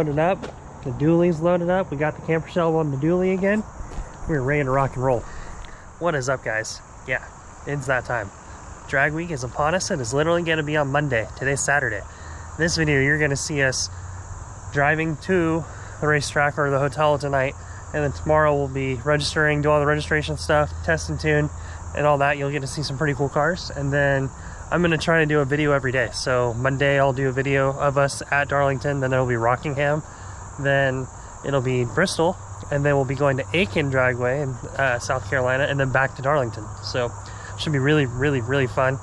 loaded up. The dually's loaded up. We got the camper shell on the dually again. We're ready to rock and roll. What is up, guys? Yeah, it's that time. Drag week is upon us and is literally going to be on Monday. Today's Saturday. In this video, you're going to see us driving to the racetrack or the hotel tonight, and then tomorrow we'll be registering, do all the registration stuff, test and tune, and all that. You'll get to see some pretty cool cars, and then I'm going to try to do a video every day. So Monday I'll do a video of us at Darlington, then it'll be Rockingham, then it'll be Bristol, and then we'll be going to Aiken Dragway in South Carolina, and then back to Darlington. So it should be really, really, really fun.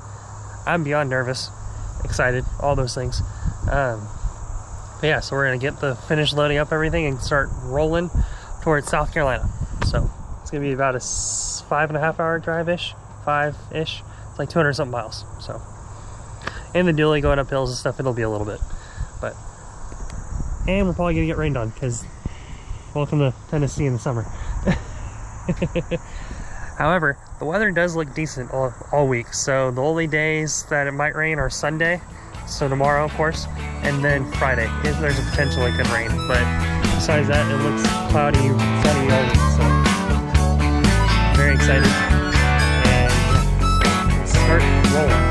I'm beyond nervous, excited, all those things. But yeah, so we're gonna get the finish loading up everything and start rolling towards South Carolina. So it's gonna be about a 5.5 hour drive-ish, 5-ish. It's like 200 something miles. So, and the dually going up hills and stuff, it'll be a little bit, but. And we're probably gonna get rained on because welcome to Tennessee in the summer. However, the weather does look decent all week. So the only days that it might rain are Sunday, so tomorrow of course, and then Friday. There's a potential it could rain, but besides that, it looks cloudy, sunny all week. So very excited, and let's start rolling.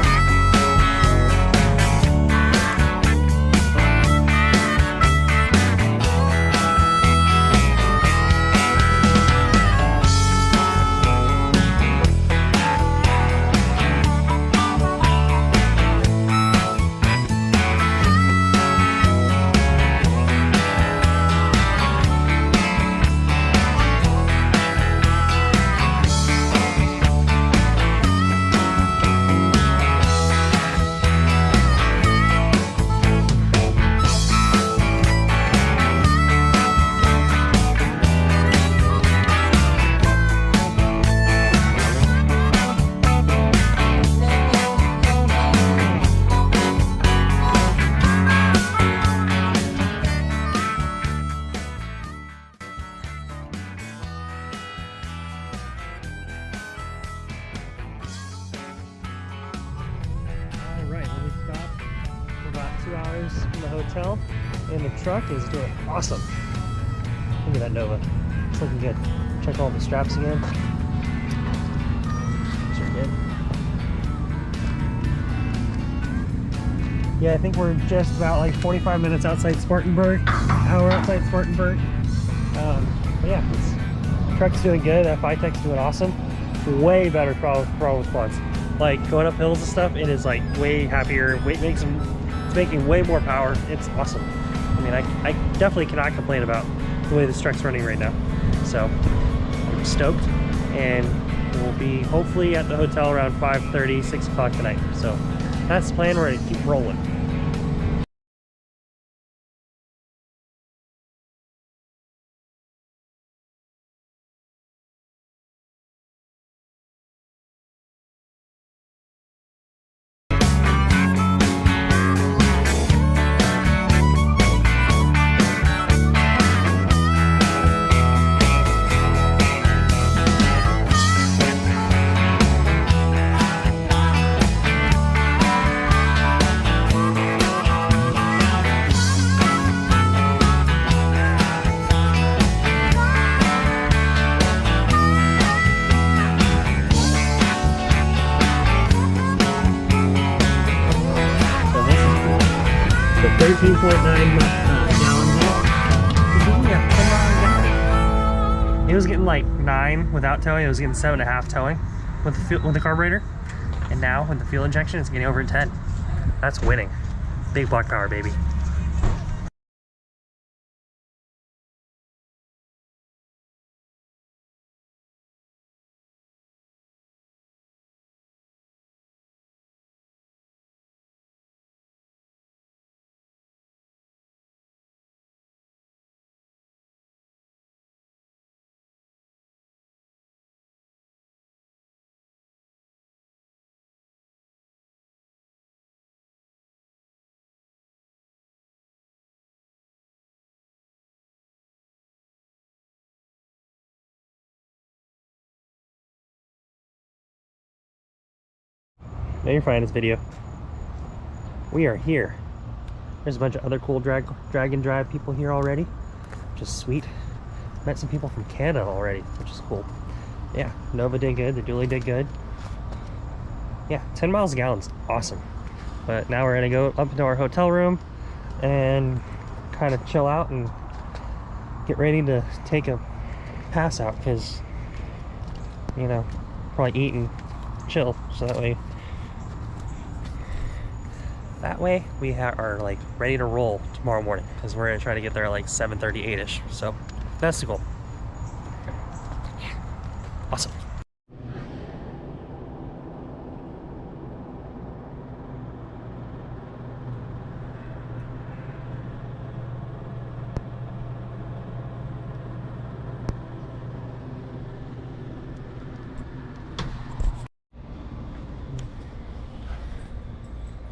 From the hotel, and the truck is doing awesome. Look at that Nova, it's looking good. Check all the straps again. These are good. Yeah, I think we're just about like 45 minutes outside Spartanburg, hour outside Spartanburg. But yeah, the truck's doing good. FI-Tech's doing awesome. Way better throttle response. Like going up hills and stuff, it is like way happier. It's making way more power. It's awesome. I mean, I definitely cannot complain about the way this truck's running right now. So I'm stoked, and we'll be hopefully at the hotel around 5:30, 6 o'clock tonight. So that's the plan. We're gonna keep rolling. The 13.9 gallons. He was getting like 9 without towing. It was getting 7.5 towing with the carburetor, and now with the fuel injection, it's getting over 10. That's winning. Big block power, baby. No, you're fine, it's video. We are here. There's a bunch of other cool drag and drive people here already, which is sweet. Met some people from Canada already, which is cool. Yeah, Nova did good, the dually did good. Yeah, 10 miles a gallon's awesome. But now we're gonna go up into our hotel room and kind of chill out and get ready to take a pass out, because, you know, probably eat and chill, so that way we are like ready to roll tomorrow morning, because we're gonna try to get there at like 7:30, 8ish. So that's the goal. Awesome.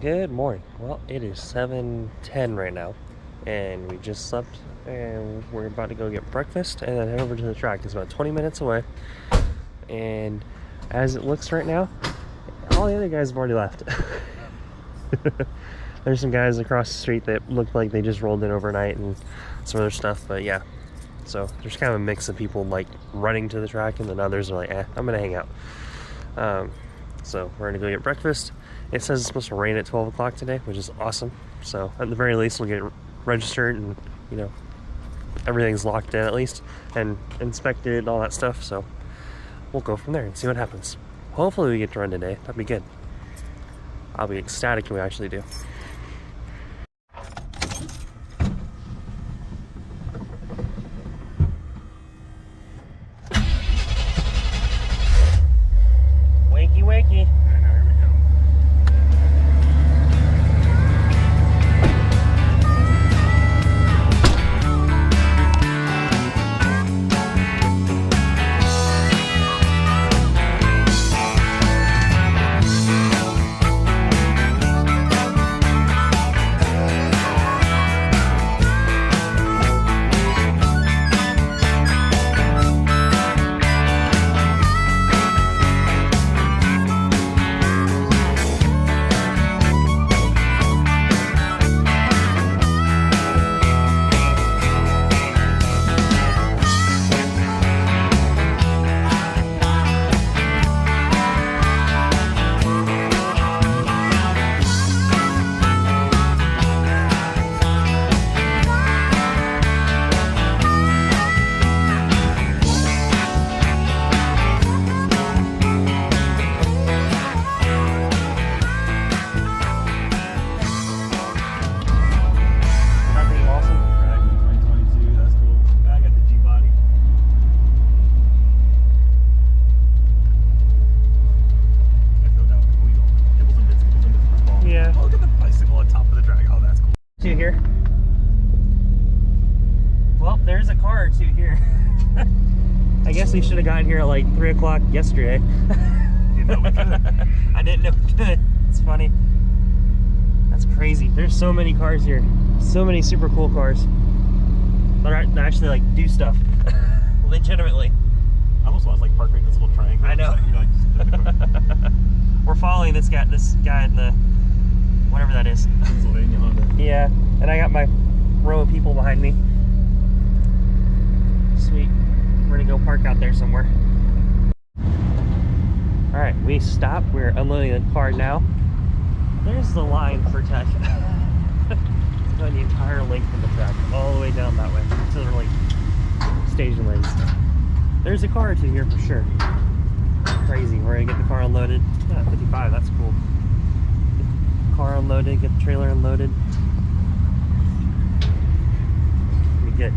Good morning. Well, it is 7:10 right now, and we just slept, and we're about to go get breakfast and then head over to the track. It's about 20 minutes away, and as it looks right now, all the other guys have already left. There's some guys across the street that look like they just rolled in overnight and some other stuff, but yeah. So there's kind of a mix of people like running to the track, and then others are like, I'm gonna hang out. So we're gonna go get breakfast. It says it's supposed to rain at 12 o'clock today, which is awesome. So at the very least, we'll get registered and, you know, everything's locked in at least, and inspected and all that stuff. So we'll go from there and see what happens. Hopefully we get to run today. That'd be good. I'll be ecstatic if we actually do. Wakey, wakey. Here. Well, there's a car or two here. I guess we should have gotten here at like 3 o'clock yesterday. Didn't know we could. I didn't know we could. It's funny. That's crazy. There's so many cars here. So many super cool cars that actually like do stuff. Legitimately. I almost want to like park right in this little triangle. I know. We're following this guy in the whatever that is. Pennsylvania Honda. Yeah, and I got my row of people behind me. Sweet. We're gonna go park out there somewhere. Alright, we stopped. We're unloading the car now. There's the line for tech. It's going the entire length of the track, all the way down that way to the like station lanes. There's a car or two here for sure. Crazy. We're gonna get the car unloaded. Yeah, 55, that's cool. Car unloaded, get the trailer unloaded. Be good.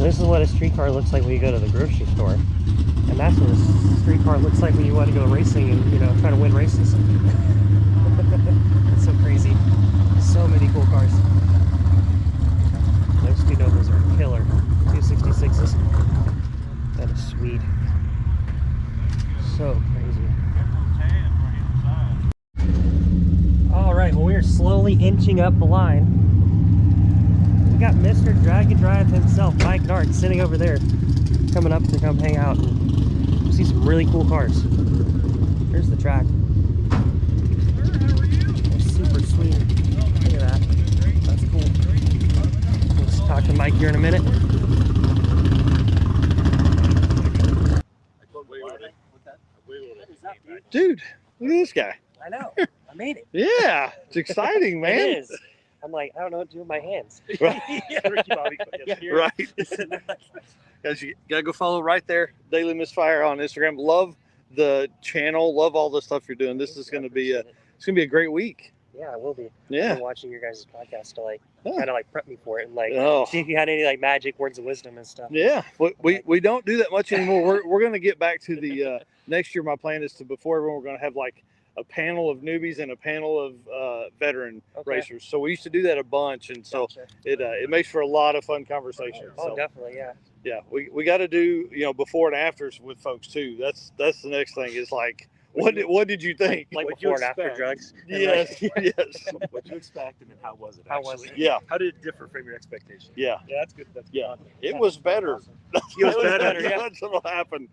this is what a street car looks like when you go to the grocery store. And that's what a street car looks like when you want to go racing and, you know, try to win races. It's so crazy. So many cool cars. Those two Novas are killer. 266s. That is sweet. So crazy. Alright, well, we are slowly inching up the line. We got Mr. Drag and Drive himself, Mike Dark, sitting over there, coming up to come hang out and see some really cool cars. Here's the track. They're super sweet. Look at that. That's cool. Let's talk to Mike here in a minute. Dude, look at this guy. I know. I made it. Yeah, it's exciting, man. It is. I'm like, I don't know what to do with my hands. Right. Ricky Bobby. Right. Guys, you gotta go follow right there, Daily Misfire on Instagram. Love the channel. Love all the stuff you're doing. This is gonna be a great week. Yeah, it will be. Yeah. I've been watching your guys' podcast to like kind of like prep me for it and like Oh. see if you had any like magic words of wisdom and stuff. Yeah, we don't do that much anymore. We're gonna get back to the next year. My plan is to, before everyone, we're gonna have like a panel of newbies and a panel of veteran racers. So we used to do that a bunch, and so Gotcha. it makes for a lot of fun conversation. Oh, So, definitely, yeah. yeah, we got to do, you know, before and afters with folks too. That's the next thing is like, what did you think? Like What'd before you and after expect? drugs. And, Yes, like, yes, What you expect, and then how was it? How was actually? it? yeah, How did it differ from your expectations? yeah. Yeah, that's good. That's Yeah. good. It was better. Awesome. It was better, That's yeah. what'll happen.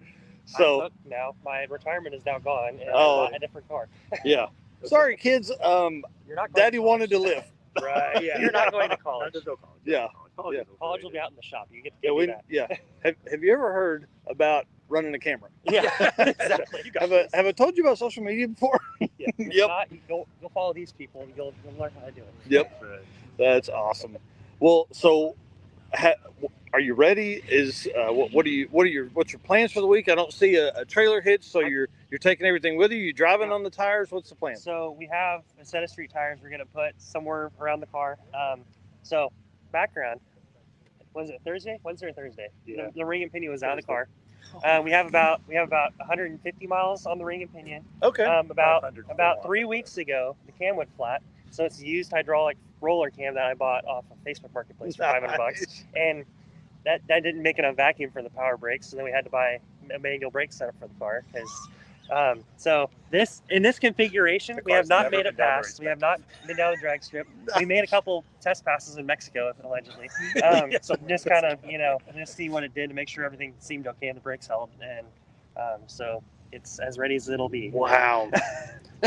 I'm So hooked now my retirement is now gone, and Oh. I bought a different car. yeah. Sorry, kids. You're not. Going Daddy to wanted to college. live. Right. Yeah. You're not going to college. There's no college. Yeah. College, Yeah. is College will overrated. be out in the shop. You get to Yeah, do that. Have you ever heard about running a camera? Yeah, exactly. You got Have this. I told you about social media before? If Yep. not, you'll follow these people. And you'll learn how to do it. Yep. Right. That's awesome. Well, so are you ready? What's your plans for the week? I don't see a trailer hitch, so you're taking everything with you. You driving on the tires? What's the plan? So we have a set of street tires we're gonna put somewhere around the car. So background, was it Thursday? Wednesday or Thursday? Yeah. The ring and pinion was out of the car. We have about 150 miles on the ring and pinion. Okay. About 500 3 weeks ago, the cam went flat. So it's a used hydraulic roller cam that I bought off of Facebook Marketplace for $500, and that didn't make enough vacuum for the power brakes. So then we had to buy a manual brake setup for the car because. So in this configuration, we have car's not never made it been down past. the We have not been down the drag strip. We made a couple test passes in Mexico, allegedly. So just kind of, just see what it did to make sure everything seemed okay and the brakes held. And so it's as ready as it'll be. Wow.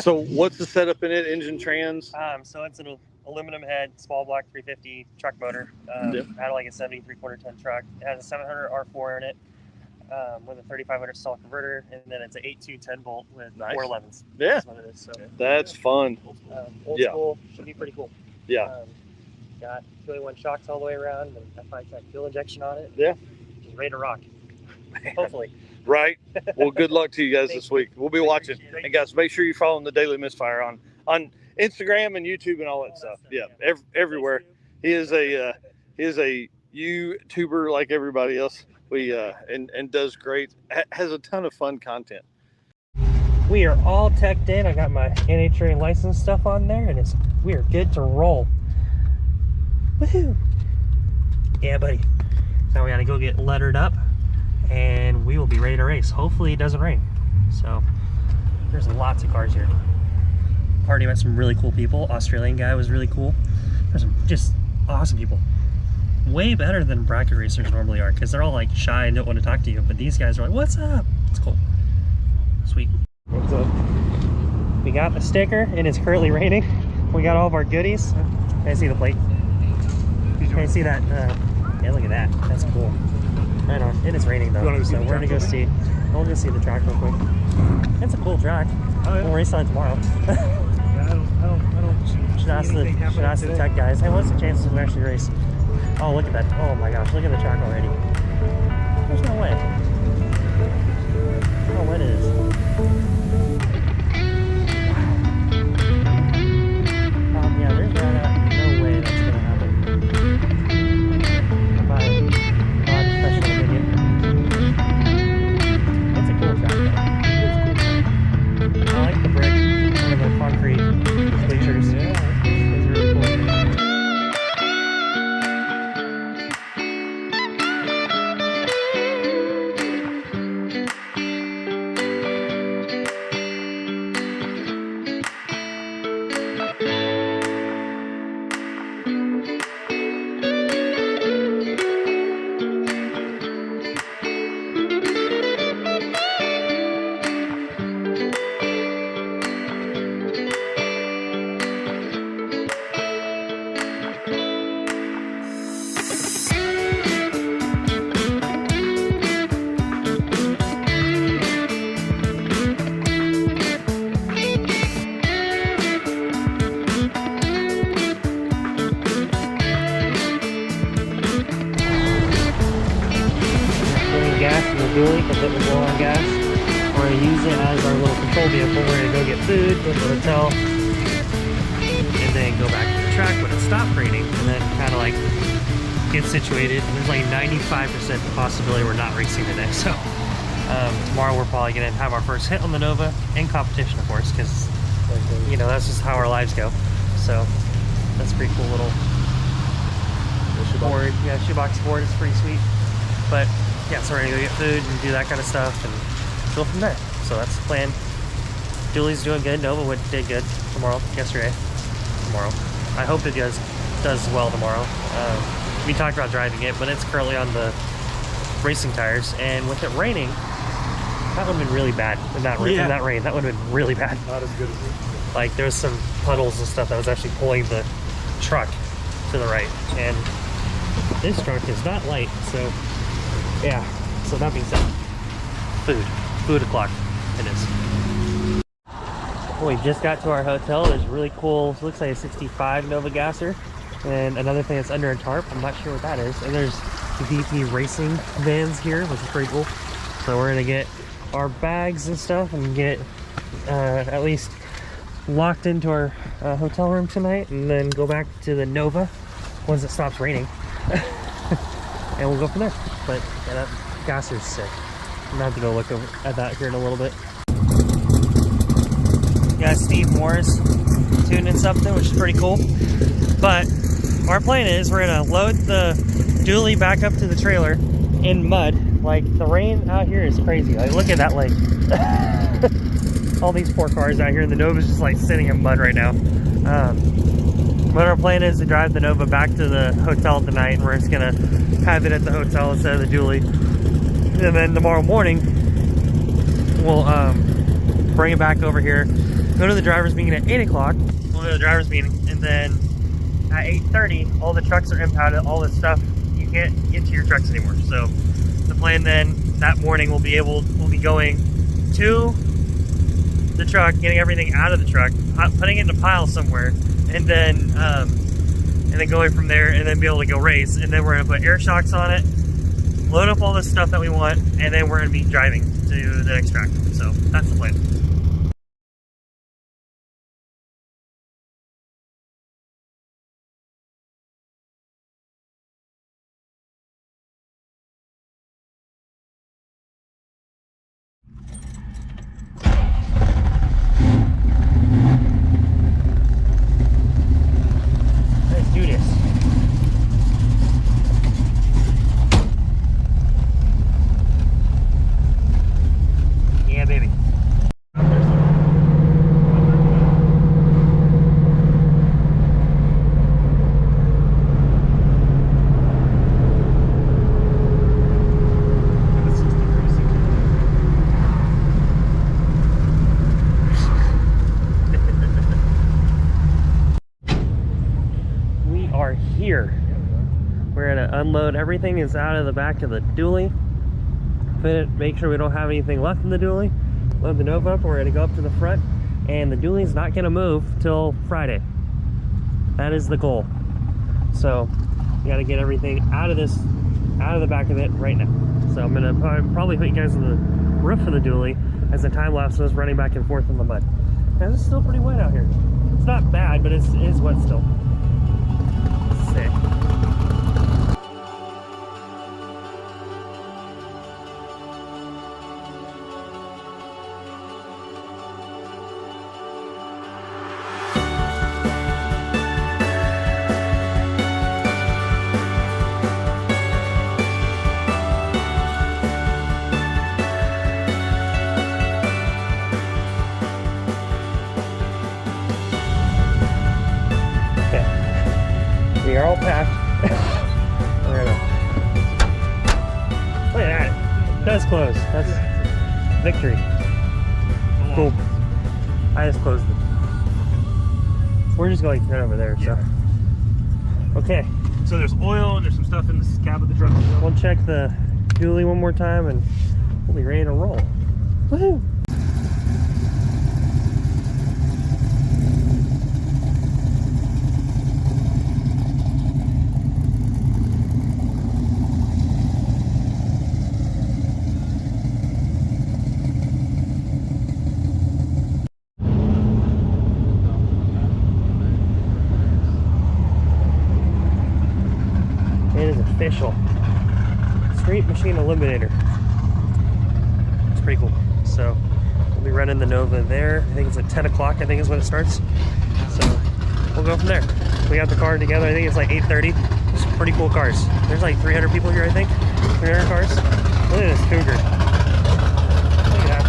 So what's the setup in it? Engine, trans? So it's an aluminum head, small block 350 truck motor. Yep. Had like a 73/4 ton truck. It has a 700 R4 in it. With a 3500 stall converter, and then it's an 8.2 10-volt with Nice. 411s. Yeah. That's what it is. So That's fun. old Yeah. school should be pretty cool. Yeah. Got 2-in-1 shocks all the way around, and F5 fuel injection on it. Yeah. Just ready to rock. Hopefully. Right. Well, good luck to you guys this week. We'll be watching. Appreciate it. And guys, make sure you're following the Daily Misfire on Instagram and YouTube and all that stuff. Yeah, everywhere. He is a YouTuber like everybody else. And does great. Has a ton of fun content. We are all teched in. I got my NHRA license stuff on there, and we are good to roll. Woohoo! Yeah, buddy. Now we gotta go get lettered up, and we will be ready to race. Hopefully it doesn't rain. So there's lots of cars here. Party met some really cool people. Australian guy was really cool. There's some just awesome people. Way better than bracket racers normally are, because they're all like shy and don't want to talk to you. But these guys are like, "What's up?" It's cool. Sweet. What's up? We got the sticker. It is currently raining. We got all of our goodies. Can I see the plate? Can I see that? Yeah, look at that. That's cool. I know. It is raining though, wanna go see so the we're gonna track go see. We'll go see the track real quick. It's a cool track. Oh, yeah. We'll race on it tomorrow. I don't Should ask the tech guys. Hey, what's the chances we actually race? Oh, look at that. Oh my gosh, look at the track already. There's no way. Oh, what is? Yeah, there's no way that's gonna happen. gas in the dually because it was low on gas. We're going to use it as our little control vehicle. We're going to go get food, go to the hotel, and then go back to the track when it stopped raining, and then kind of like get situated. There's like 95% possibility we're not racing today, so tomorrow we're probably going to have our first hit on the Nova in competition, of course, because you know that's just how our lives go. So that's a pretty cool little board. Yeah, shoebox board is pretty sweet. But yeah, so we're gonna go get food and do that kind of stuff and go from there. So that's the plan. Julie's doing good. Nova did good yesterday. Tomorrow. I hope it does well tomorrow. We talked about driving it, but it's currently on the racing tires, and with it raining, that would have been really bad in that rain. That would have been really bad. Not as good as it. Like there's some puddles and stuff that was actually pulling the truck to the right, and this truck is not light, so yeah. So that being said, food o'clock it is. We just got to our hotel. There's really cool, looks like a 65 Nova gasser, and another thing that's under a tarp, I'm not sure what that is, and there's VP racing vans here, which is pretty cool. So we're gonna get our bags and stuff and get at least locked into our hotel room tonight, and then go back to the Nova once it stops raining. And we'll go from there. But yeah, that gasser's sick. I'm gonna have to go look at that here in a little bit. Yeah, Steve Morris tuning something, which is pretty cool. But our plan is we're gonna load the dually back up to the trailer in mud. Like the rain out here is crazy. Like look at that lake. All these poor cars out here, and the Nova's just like sitting in mud right now. But our plan is to drive the Nova back to the hotel tonight, and we're just gonna have it at the hotel instead of the dually. And then tomorrow morning, we'll bring it back over here, go to the driver's meeting at 8 o'clock. We'll go to the driver's meeting, and then at 8:30, all the trucks are impounded, all this stuff, you can't get to your trucks anymore. So the plan then, that morning, we'll be going to the truck, getting everything out of the truck, putting it in a pile somewhere, and then going from there, and then be able to go race. And then we're gonna put air shocks on it, load up all the stuff that we want, and then we're gonna be driving to the next track. So that's the plan. Let's do this. Yeah, baby. We are here. We're gonna unload everything is out of the back of the dually. Fit it, make sure we don't have anything left in the dually. Load the Nova up, we're gonna go up to the front, and the dually is not gonna move till Friday. That is the goal. So we gotta get everything out of the back of it right now. So I'm gonna probably put you guys on the roof of the dually as the time lapse is running back and forth in the mud. And it's still pretty wet out here. It's not bad, but it is wet still. Sick. We are all packed. We're gonna... Look at that. It does close. That's victory. Cool. I just closed it. We're just going right over there, so. Okay. So there's oil and there's some stuff in the cab of the truck. We'll check the dually one more time and we'll be ready to roll. Woohoo! official. Street Machine Eliminator. It's pretty cool. So we'll be running the Nova there. I think it's at 10 o'clock, I think is when it starts. So we'll go from there. We got the car together, I think it's like 8:30. It's pretty cool cars. There's like 300 people here, I think. 300 cars. Look at this Cougar. Look at that.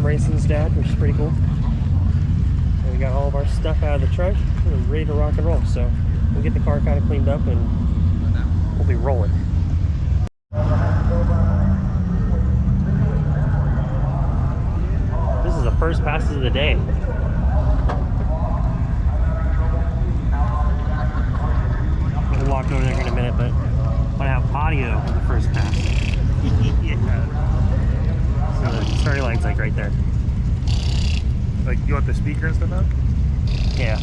Racing's dad, which is pretty cool. And we got all of our stuff out of the truck. We're ready to rock and roll. So we'll get the car kind of cleaned up and we'll be rolling. This is the first passes of the day. We'll walk over there in a minute, but I want to have audio for the first pass. Yeah. So the starting line's like right there. Like, you want the speaker and stuff out? Yeah.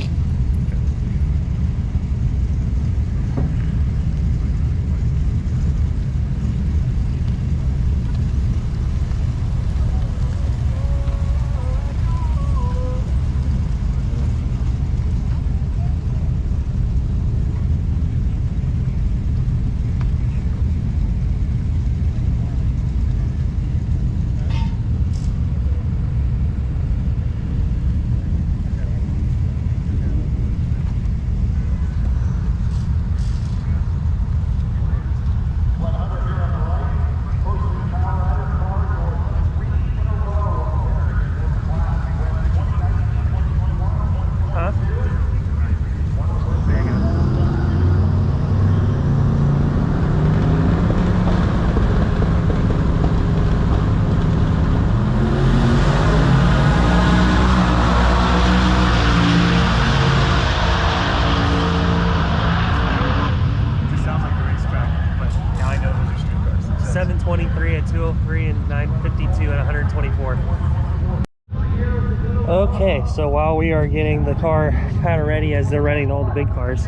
Okay, so while we are getting the car kind of ready as they're running all the big cars,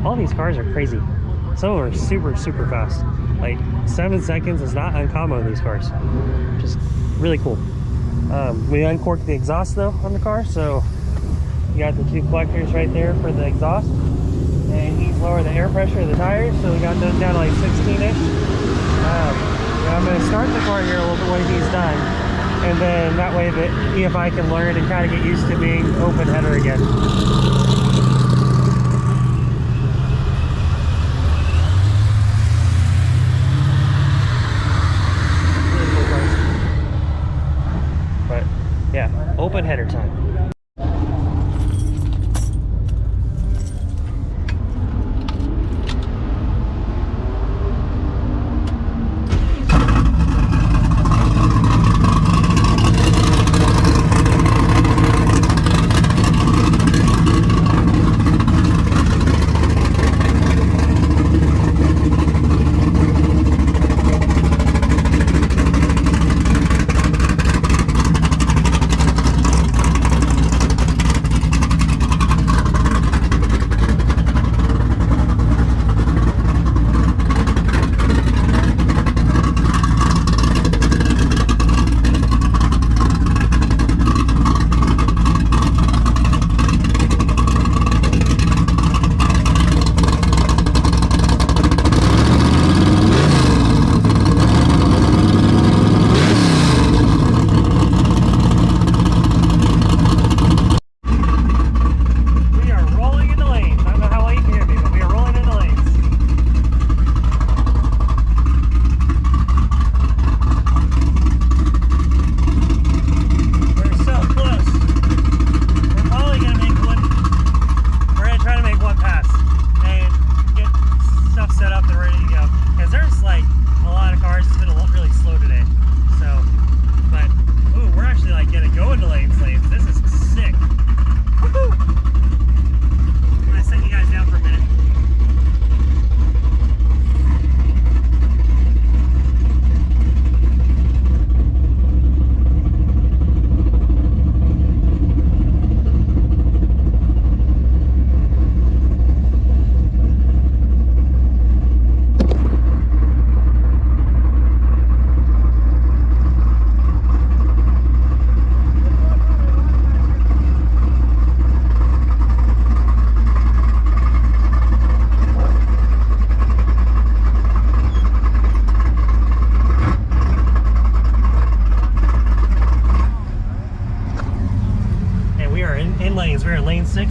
all these cars are crazy. Some of them are super, super fast. Like 7 seconds is not uncommon on these cars. Just really cool. We uncorked the exhaust though on the car, so you got the 2 collectors right there for the exhaust. And he's lowered the air pressure of the tires, so we got those down to like 16-ish. I'm going to start the car here a little bit when he's done. And then that way that EFI can learn and kind of get used to being open header again. But yeah, open header time.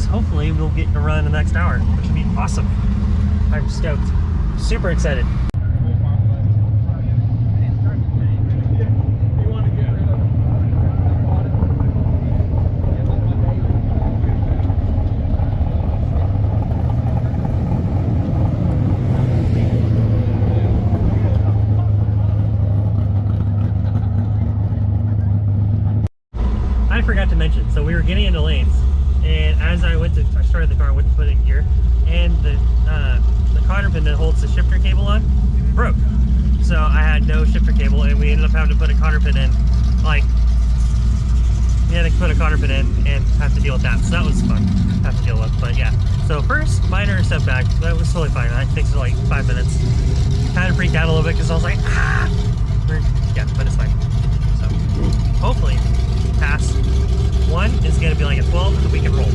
hopefully we'll get to run the next hour, which would be awesome. I'm stoked. Super excited. I forgot to mention, so we were getting into lanes, and as I started the car, went to put it in gear, and the cotter pin that holds the shifter cable on broke. So I had no shifter cable, and we ended up having to put a cotter pin in. Like, we had to put a cotter pin in and have to deal with that. So that was fun, have to deal with. But yeah, so first minor setback, that was totally fine. I fixed it like 5 minutes. Kind of freaked out a little bit because I was like, ah! Yeah, but it's fine. So hopefully, pass 1 is going to be like a 12 that we can roll.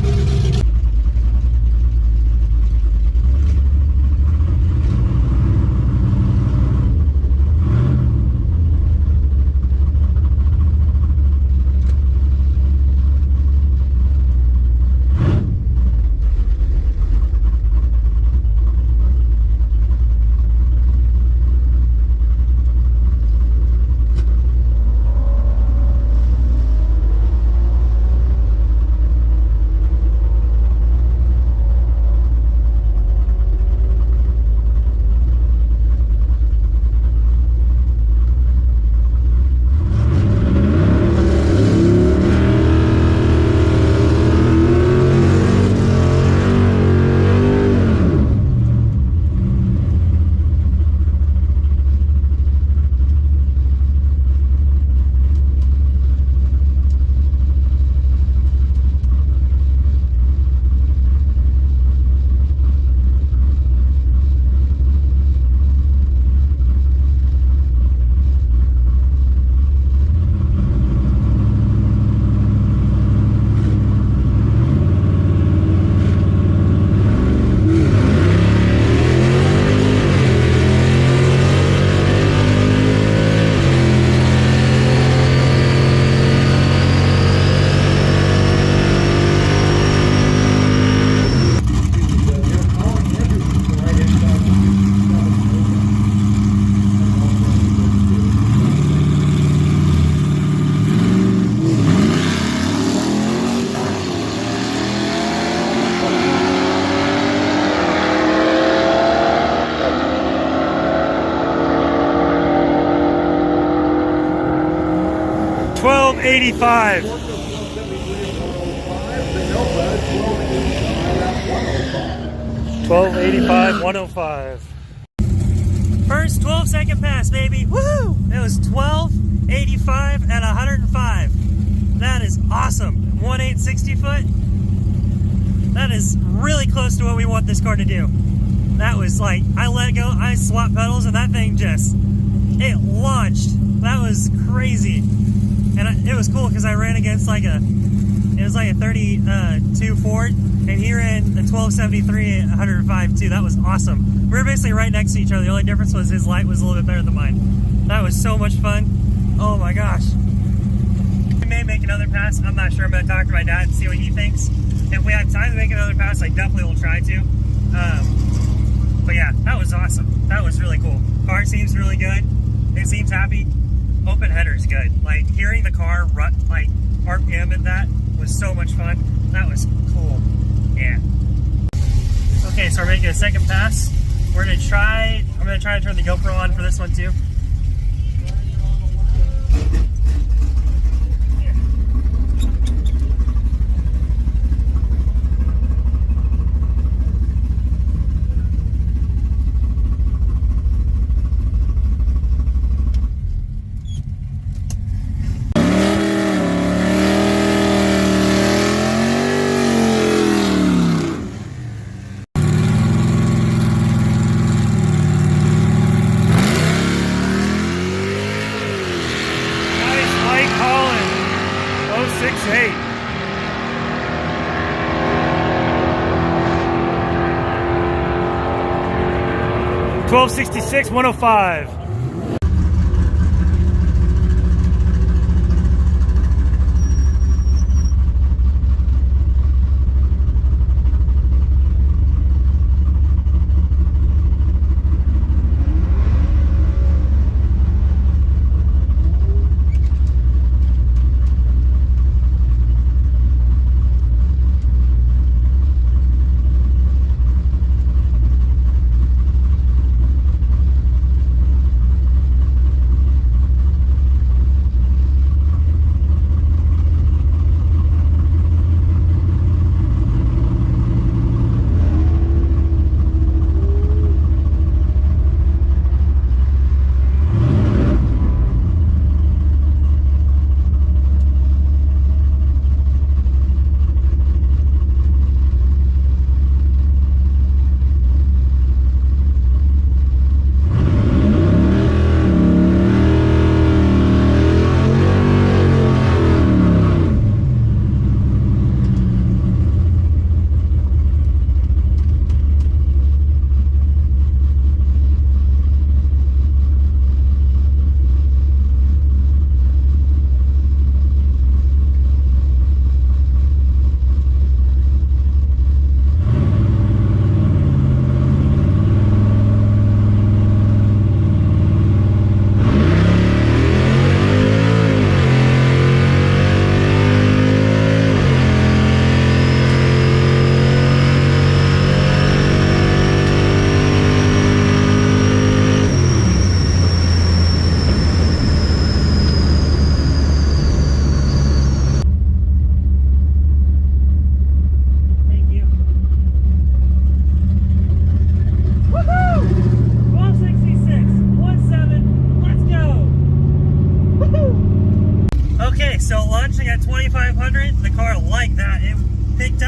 1285. 1285, 105. First 12-second pass, baby. Woo! It was 1285 at 105. That is awesome. 1/860 foot. That is really close to what we want this car to do. That was like, I let it go, I swapped pedals, and that thing just, it launched. That was crazy. And it was cool because I ran against like it was like a 32 Ford, and he ran a 1273 at 105 too. That was awesome. We were basically right next to each other. The only difference was his light was a little bit better than mine. That was so much fun. Oh my gosh. We may make another pass. I'm not sure. I'm going to talk to my dad and see what he thinks. If we have time to make another pass, I definitely will try to. But yeah, that was awesome. That was really cool. Car seems really good. It seems happy. Open header's good. Like, hearing the car like RPM at that was so much fun. That was cool. Yeah. Okay, so we're making a second pass. I'm gonna try to turn the GoPro on for this one too. $12.66, 105.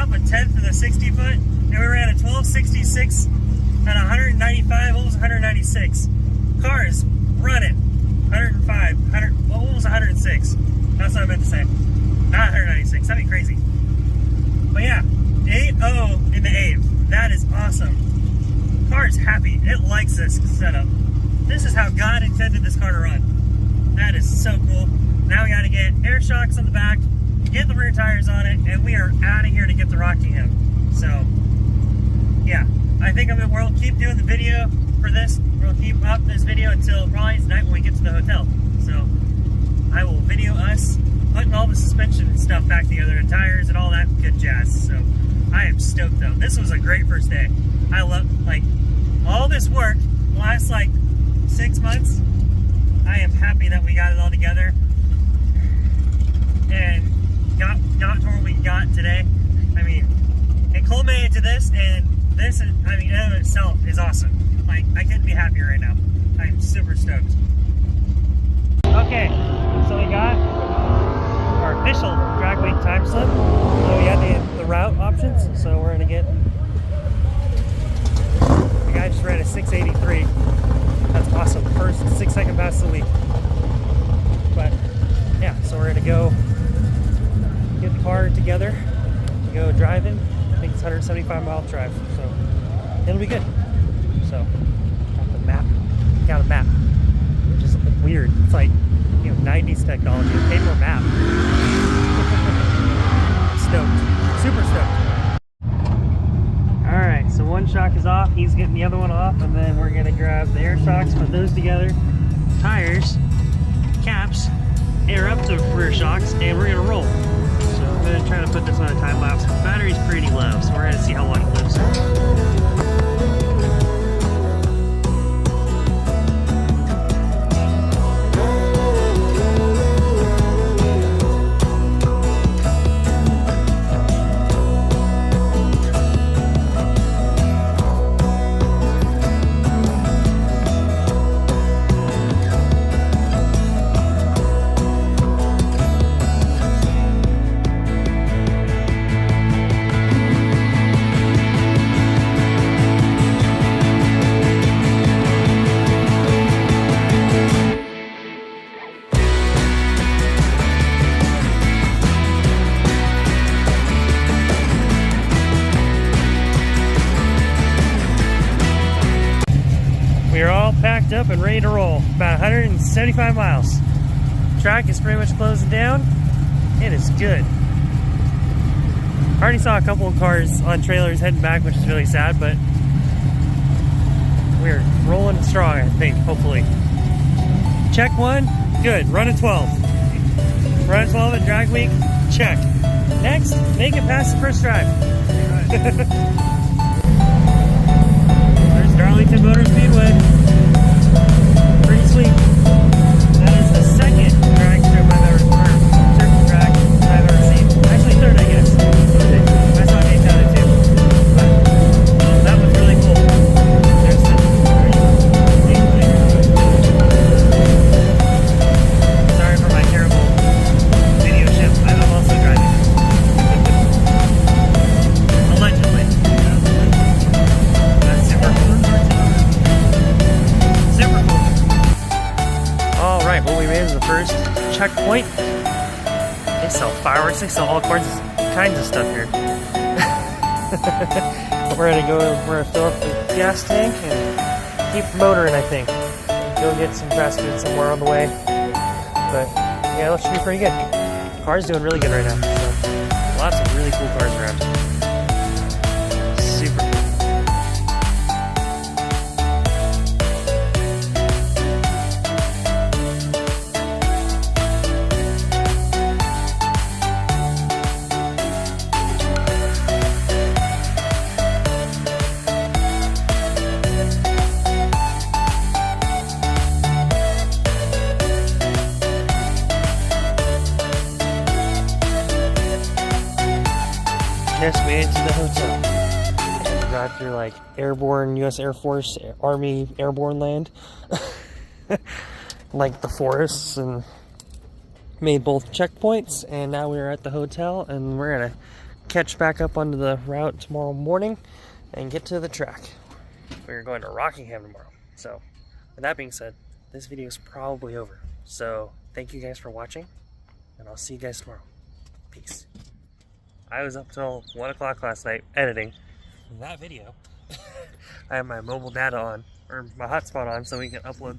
top a 10 for the 60 foot, and we ran a 1266 at 195, almost 196. Car is running 105, 100, almost 106. That's what I meant to say. Not 196, that'd be crazy. But yeah, 8.0 in the 8th. That is awesome. Car is happy. It likes this setup. This is how God intended this car to run. That is so cool. Now we gotta get air shocks on the back, get the rear tires on it, and we are out of here to get to Rockingham. So, yeah, I think we'll keep doing the video for this. We'll keep up this video until probably tonight when we get to the hotel. So, I will video us putting all the suspension and stuff back together, and tires and all that good jazz. So, I am stoked though. This was a great first day. I love, like, all this work last like 6 months. I am happy that we got it all together and got to where we got today. I mean, it culminated to this, and this is, I mean, in and of itself is awesome. Like, I couldn't be happier right now. I am super stoked. Okay, so we got our official drag week time slip. So we got the route options, so we're gonna get, the guy just ran a 683. That's awesome. First 6-second pass of the week. But yeah, so we're gonna go get the car together, go driving. I think it's 175-mile drive, so it'll be good. So got the map, got a map, which is weird. It's like, you know, 90s technology, a paper map. Stoked, super stoked. All right, so one shock is off. He's getting the other one off, and then we're gonna grab the air shocks, put those together, tires, caps, air up to rear shocks, and we're gonna roll. So I'm gonna try to put this on a time lapse. The battery's pretty low, so we're gonna see how long it lives. We're all packed up and ready to roll. About 175 miles. Track is pretty much closing down. It is good. I already saw a couple of cars on trailers heading back, which is really sad, but we're rolling strong, I think, hopefully. Check 1, good. Run a 12. Run a 12 at drag week, check. Next, make it past the first drive. There's Darlington Motor Speedway. Pretty sweet. That is the second drag strip I've ever, or circle drag I've ever seen. Actually third, I guess. I saw Daytona too. But that was really cool. There's the sorry for my terrible video ship. I'm also driving. Allegedly. That's super cool. Super cool. Alright, well, we made it to the first checkpoint. They sell fireworks, they sell all kinds of stuff here. We're gonna fill up the gas tank and keep motoring, I think. Go get some fast food somewhere on the way. But yeah, that should be pretty good. Car's doing really good right now. So lots of really cool cars around. Super cool. Just made it to the hotel. And drive through like airborne U.S. Air Force, Army airborne land. Like the forests, and made both checkpoints, and now we're at the hotel and we're gonna catch back up onto the route tomorrow morning and get to the track. We're going to Rockingham tomorrow. So, with that being said, this video is probably over. So, thank you guys for watching, and I'll see you guys tomorrow. Peace. I was up till 1 o'clock last night editing that video. I have my mobile data on, or my hotspot on, so we can upload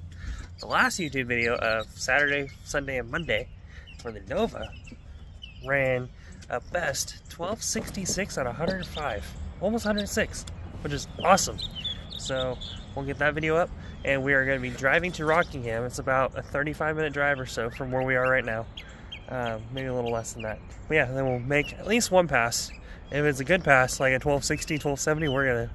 the last YouTube video of Saturday, Sunday, and Monday, where the Nova ran a best 1266 out of 105, almost 106, which is awesome. So we'll get that video up, and we are going to be driving to Rockingham. It's about a 35-minute drive or so from where we are right now, maybe a little less than that. But yeah, then we'll make at least one pass. If it's a good pass, like a 1260, 1270, we're going to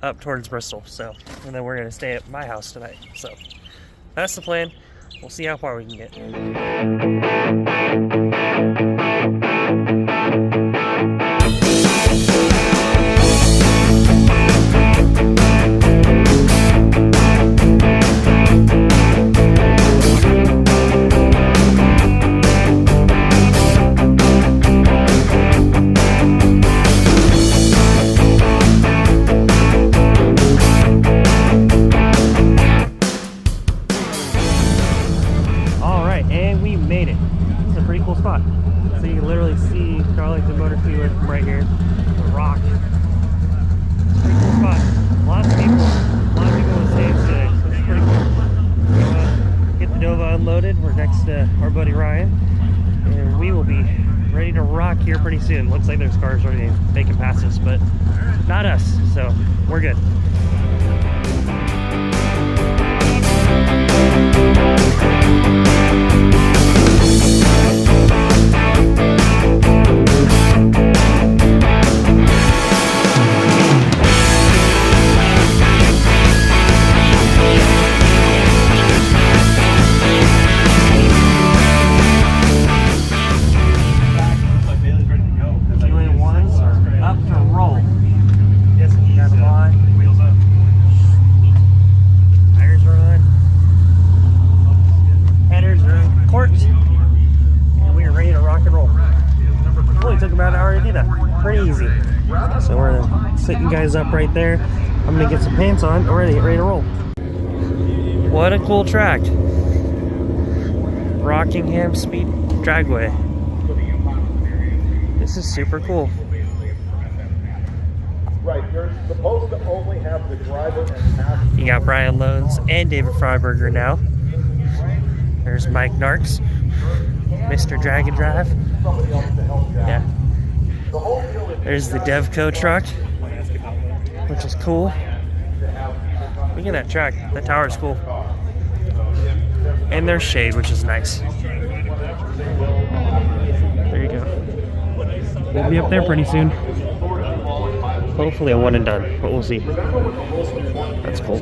up towards Bristol. So, and then we're going to stay at my house tonight. So that's the plan. We'll see how far we can get. Spot. So you can literally see Darlington Motor Field from right here. The rock. It's a pretty cool spot. Lots of people on stage today, so it's pretty cool. Get the Nova unloaded. We're next to our buddy Ryan, and we will be ready to rock here pretty soon. Looks like there's cars already making passes, but not us, so we're good. So we're setting guys up right there. I'm gonna get some pants on. We're ready to roll. What a cool track. Rockingham Speed Dragway. This is super cool. Right, you're supposed to only have the driver and passenger. You got Brian Loans and David Freiberger now. There's Mike Narks, Mr. Drag and Drive. Yeah. There's the Devco truck, which is cool. Look at that track. That tower is cool. And there's shade, which is nice. There you go. We'll be up there pretty soon. Hopefully a one and done, but we'll see. That's cool.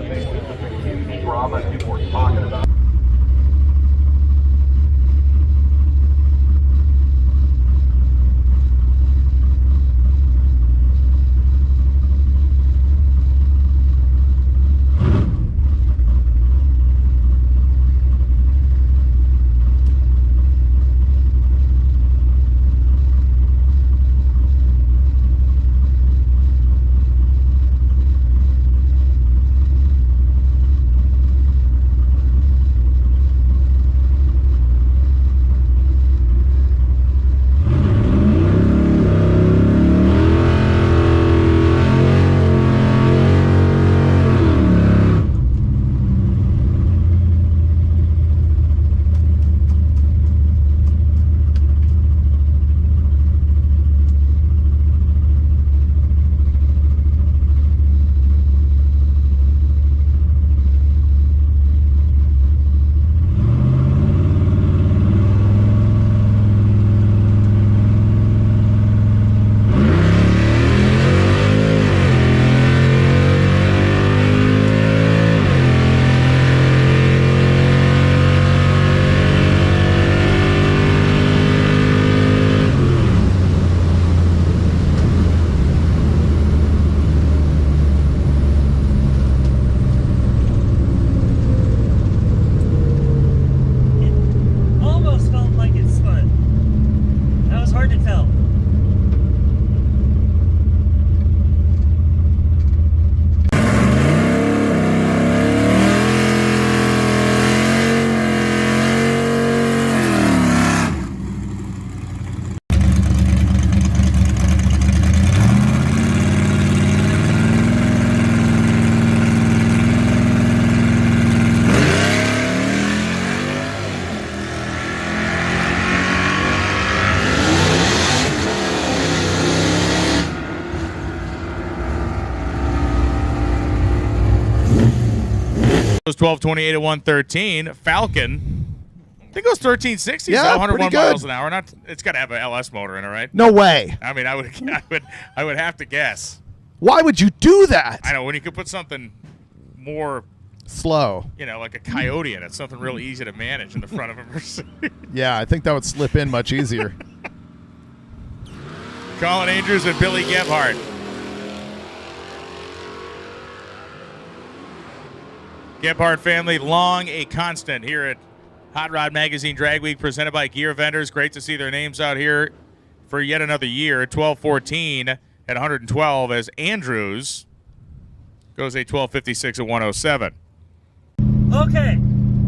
Goes 1228 at 113. Falcon. I think it goes 1360. Yeah, 101 pretty good. miles an hour. Not. It's got to have an LS motor in it, right? No way. I mean, I would have to guess. Why would you do that? I know when you could put something more, Slow. like a Coyote in it, something real easy to manage in the front of a Mercedes. Yeah, I think that would slip in much easier. Colin Andrews and Billy Gebhardt. Gebhardt family, long a constant here at Hot Rod Magazine Drag Week, presented by Gear Vendors. Great to see their names out here for yet another year. 1214 at 112 as Andrews goes a 1256 at 107. Okay,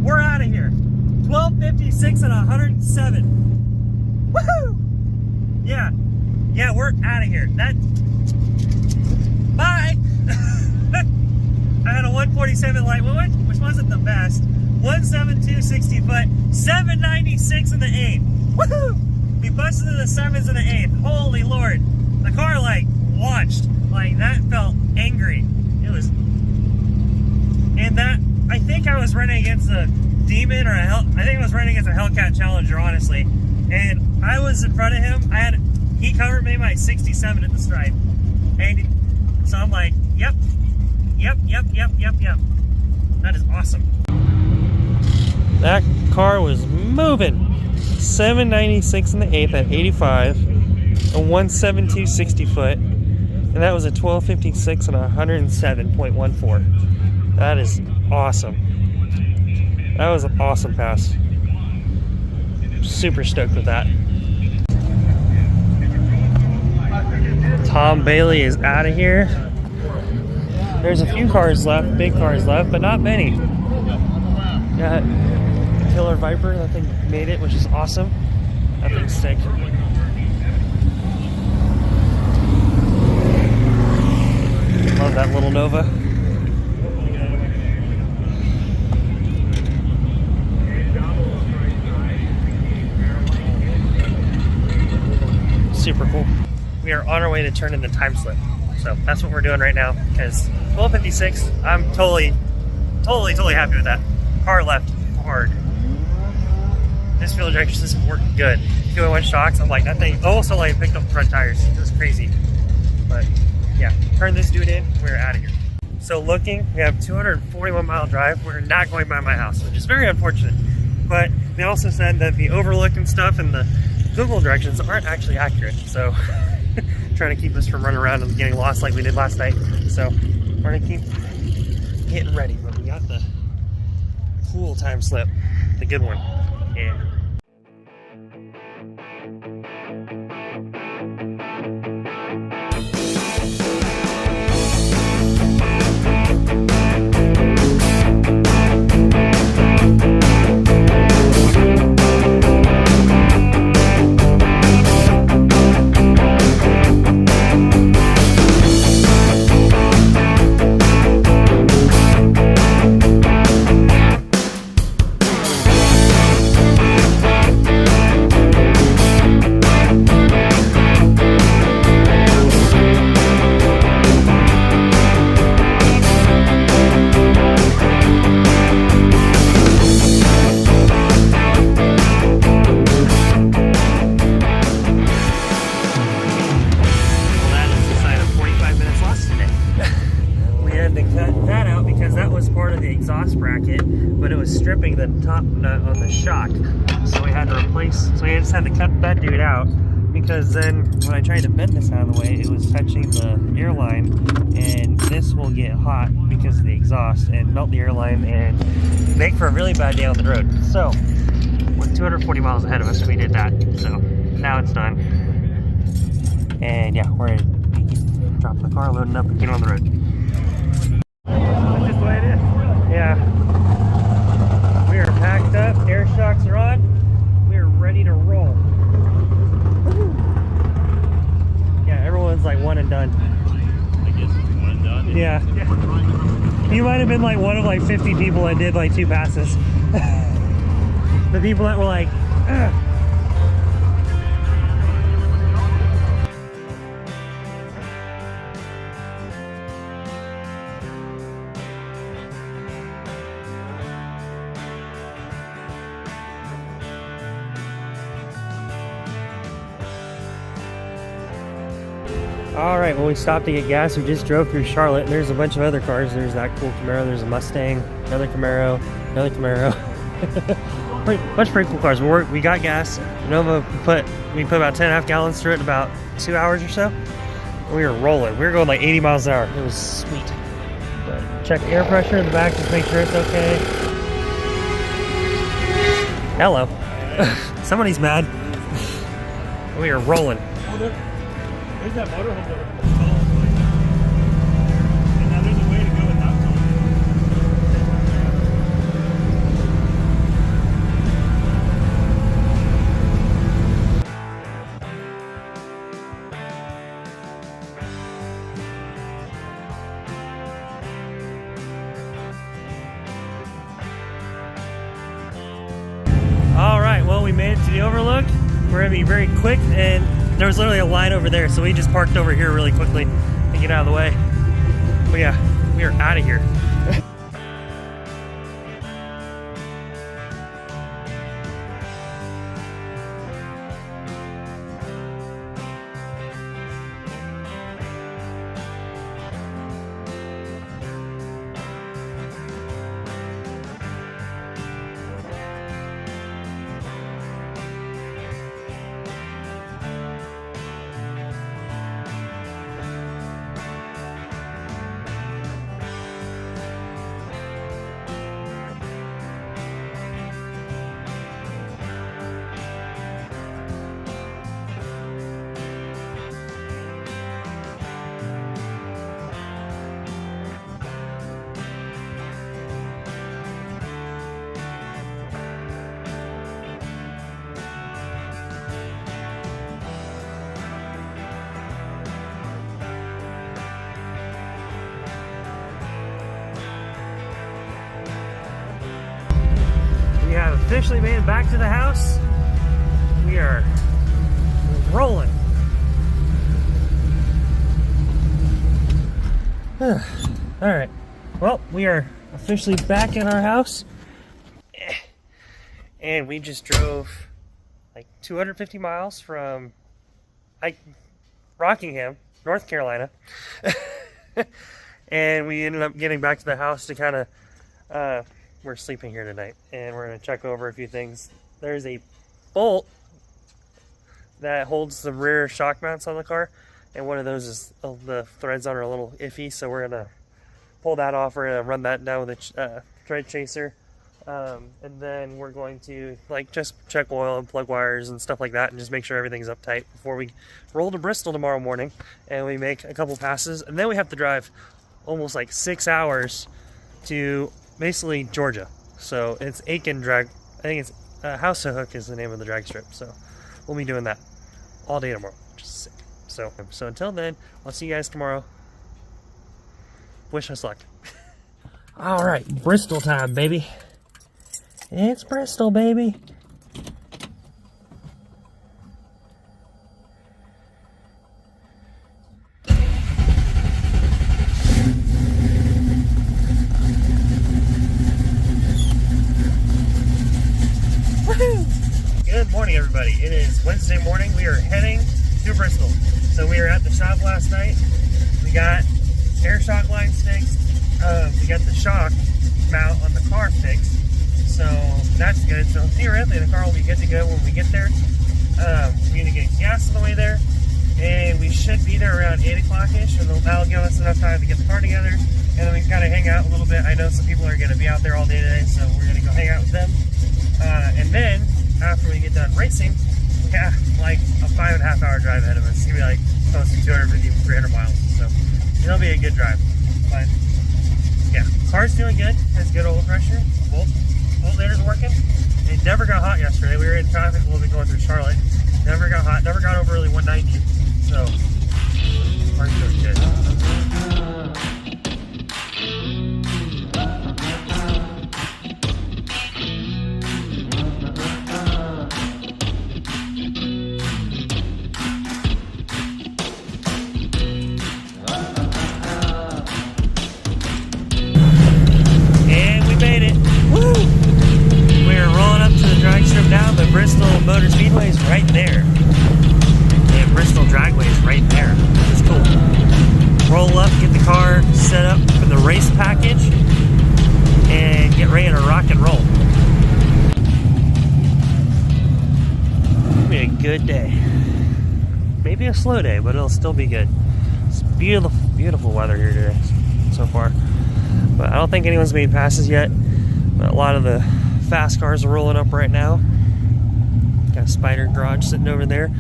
we're out of here. 1256 and 107. Woohoo! Yeah, we're out of here. Bye! I had a 147 light, which wasn't the best. 172 60 foot, 796 in the 8. Woohoo! We busted in the 7s and the 8. Holy Lord. The car, launched. That felt angry. It was... And that... I think I was running against a Demon or I think I was running against a Hellcat Challenger, honestly. And I was in front of him. He covered me by 67 at the stripe. And so I'm like, yep. That is awesome. That car was moving. 796 in the 8th at 85. A 172 60 foot. And that was a 1256 and 107.14. That is awesome. That was an awesome pass. Super stoked with that. Tom Bailey is out of here. There's a few cars left, big cars left, but not many. Got Killer Viper, that thing made it, which is awesome. That thing's sick. Love that little Nova. Super cool. We are on our way to turn in the time slip. So that's what we're doing right now, because 1256, I'm totally happy with that. Car left hard. This fuel injection system worked good. 201 shocks, I'm like, that thing also picked up the front tires. It was crazy. But yeah, turn this dude in, we're out of here. So looking, we have 241 mile drive. We're not going by my house, which is very unfortunate. But they also said that the overlook and stuff and the Google directions aren't actually accurate. So trying to keep us from running around and getting lost like we did last night. So we're gonna keep getting ready, but we got the cool time slip, the good one. Yeah. But it was stripping the top nut on the shock, so we had to replace. So we just had to cut that dude out, because then when I tried to bend this out of the way, it was touching the airline, and this will get hot because of the exhaust and melt the airline and make for a really bad day on the road. So with 240 miles ahead of us, we did that. So now it's done, and yeah, we're gonna drop the car, loading up, and get on the road. That's just the way it is. Yeah. We are packed up, air shocks are on, we are ready to roll. Yeah, everyone's like one and done. I guess it's one and done. Yeah. You might have been like one of 50 people that did 2 passes. The people that were like, ugh. All right, well, we stopped to get gas. We just drove through Charlotte. There's a bunch of other cars. There's that cool Camaro. There's a Mustang, another Camaro, another Camaro. Bunch of pretty cool cars. We got gas. Nova we put about 10.5 gallons through it in about 2 hours or so. We were rolling. We were going like 80 miles an hour. It was sweet. But check air pressure in the back, just make sure it's okay. Hello. Somebody's mad. We are rolling. There's that motorhome that and now there's a way to go without All right, well, we made it to the overlook. We're gonna be very quick, and there was literally a line over there, so we just parked over here really quickly and get out of the way. But yeah, we are out of here. We have officially made it back to the house. We are rolling. All right. Well, we are officially back in our house. And we just drove like 250 miles from Rockingham, North Carolina. And we ended up getting back to the house to kind of, we're sleeping here tonight, and we're going to check over a few things. There's a bolt that holds the rear shock mounts on the car, and one of those is, the threads on are a little iffy, so we're going to pull that off. We're going to run that down with a thread chaser, and then we're going to just check oil and plug wires and stuff like that, and just make sure everything's uptight before we roll to Bristol tomorrow morning, and we make a couple passes, and then we have to drive almost like 6 hours to basically Georgia. So it's Aiken drag. I think it's House to Hook is the name of the drag strip. So we'll be doing that all day tomorrow, which is sick. So until then, I'll see you guys tomorrow. Wish us luck. All right, Bristol time, baby. It's Bristol, baby. Good morning, everybody. It is Wednesday morning. We are heading to Bristol. So we were at the shop last night. We got air shock lines fixed. We got the shock mount on the car fixed. So that's good. So theoretically, the car will be good to go when we get there. We're going to get gas on the way there. And we should be there around 8 o'clock-ish. And that'll give us enough time to get the car together. And then we can kind of hang out a little bit. I know some people are going to be out there all day today, so we're going to go hang out with them. And then, after we get done racing, we have like a 5.5 hour drive ahead of us. It's going to be like close to 250, 300 miles. So it'll be a good drive. But yeah, car's doing good. Has good oil pressure. Both laters working. It never got hot yesterday. We were in traffic a little bit going through Charlotte. Never got hot. Never got over really 190. So car's doing good. Bristol Motor Speedway is right there. And Bristol Dragway is right there. It's cool. set up for the race package and get ready to rock and roll. It'll be a good day. Maybe a slow day, but it'll still be good. It's beautiful, beautiful weather here today so far. But I don't think anyone's made passes yet. But a lot of the fast cars are rolling up right now. Got a Spider garage sitting over there,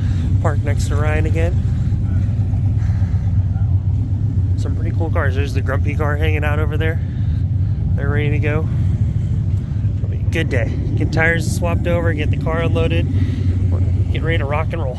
parked next to Ryan again. Some pretty cool cars. There's the Grumpy car hanging out over there. They're ready to go. It'll be a good day. Get tires swapped over, get the car unloaded. We're getting ready to rock and roll.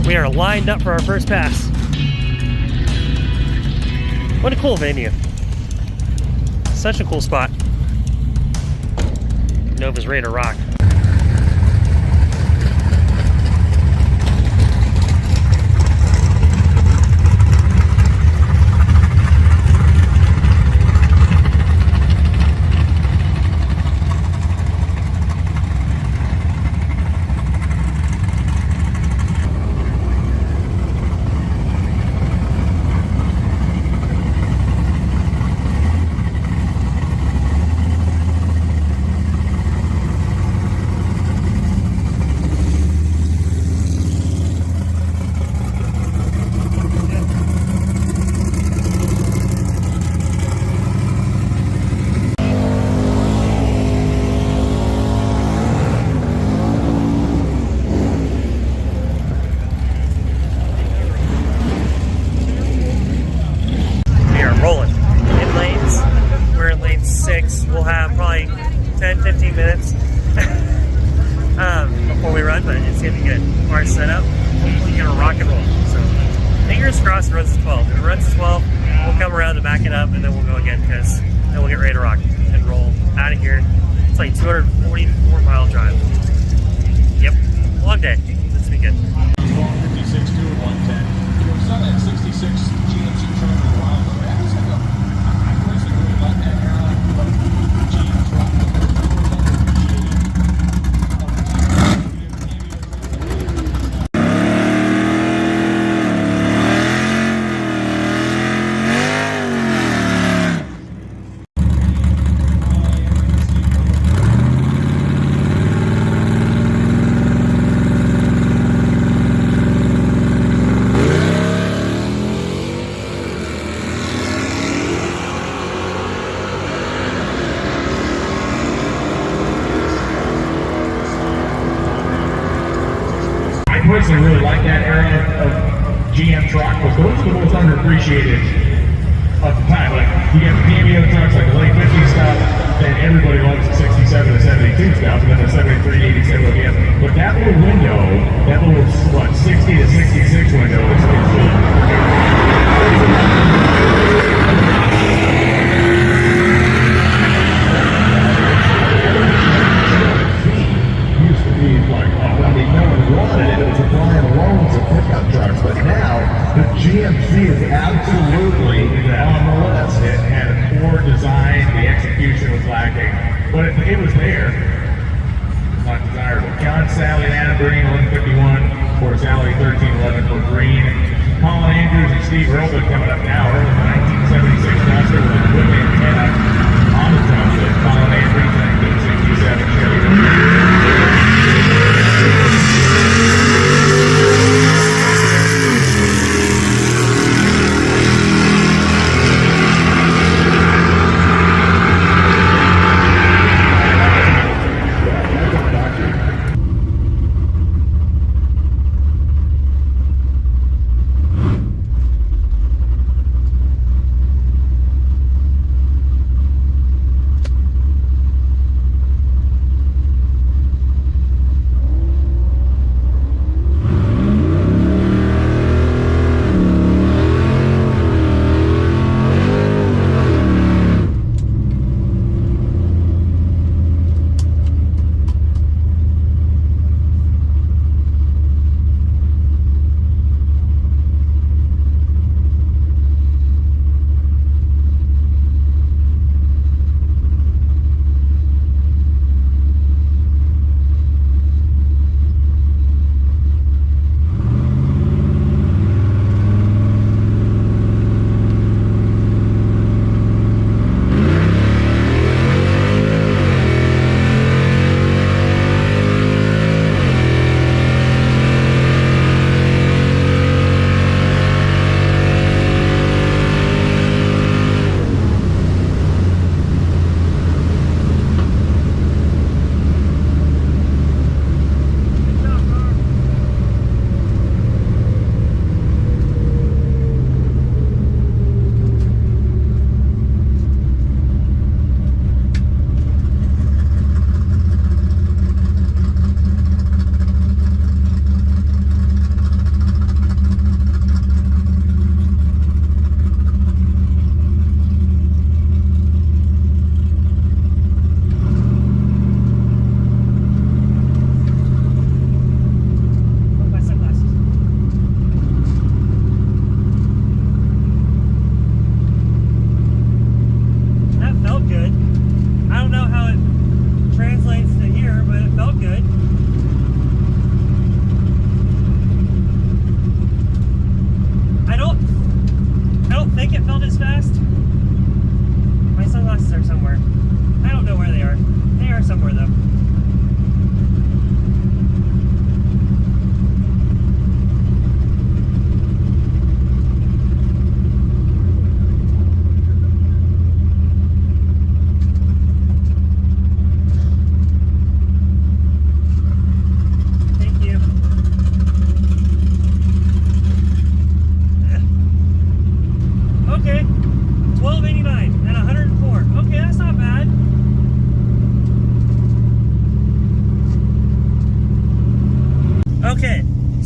We are lined up for our first pass. What a cool venue. Such a cool spot. Nova's ready to rock. Rolling. In lanes, we're in lane 6. We'll have probably 10-15 minutes before we run, but it's gonna be good. Our setup, we're gonna rock and roll. So fingers crossed it runs to 12. If it runs to 12, we'll come around to back it up and then we'll go again because then we'll get ready to rock and roll out of here. It's like 244-mile drive. Yep, long day. This will be good. 56 to 110. Your son at 66 GMC truck for a while. I personally really like that airline. GM truck. I personally really like that era of GM truck, but those are the most underappreciated of the time. Like, you get the cameo trucks, like the late 50s stuff, then everybody loves the 67 and 72 stuff, and then the 73, 87 again. But that little window, that little, what, 60 to 66 window is GMC is absolutely on the list. It had a poor design, the execution was lacking, but it was there. It's not desirable. John Sally and Adam Green, 1151, for Sally 1311 for Green. Colin Andrews and Steve Earlman coming up now. Early 1976 roster with a quick antenna on the front with Colin Andrews.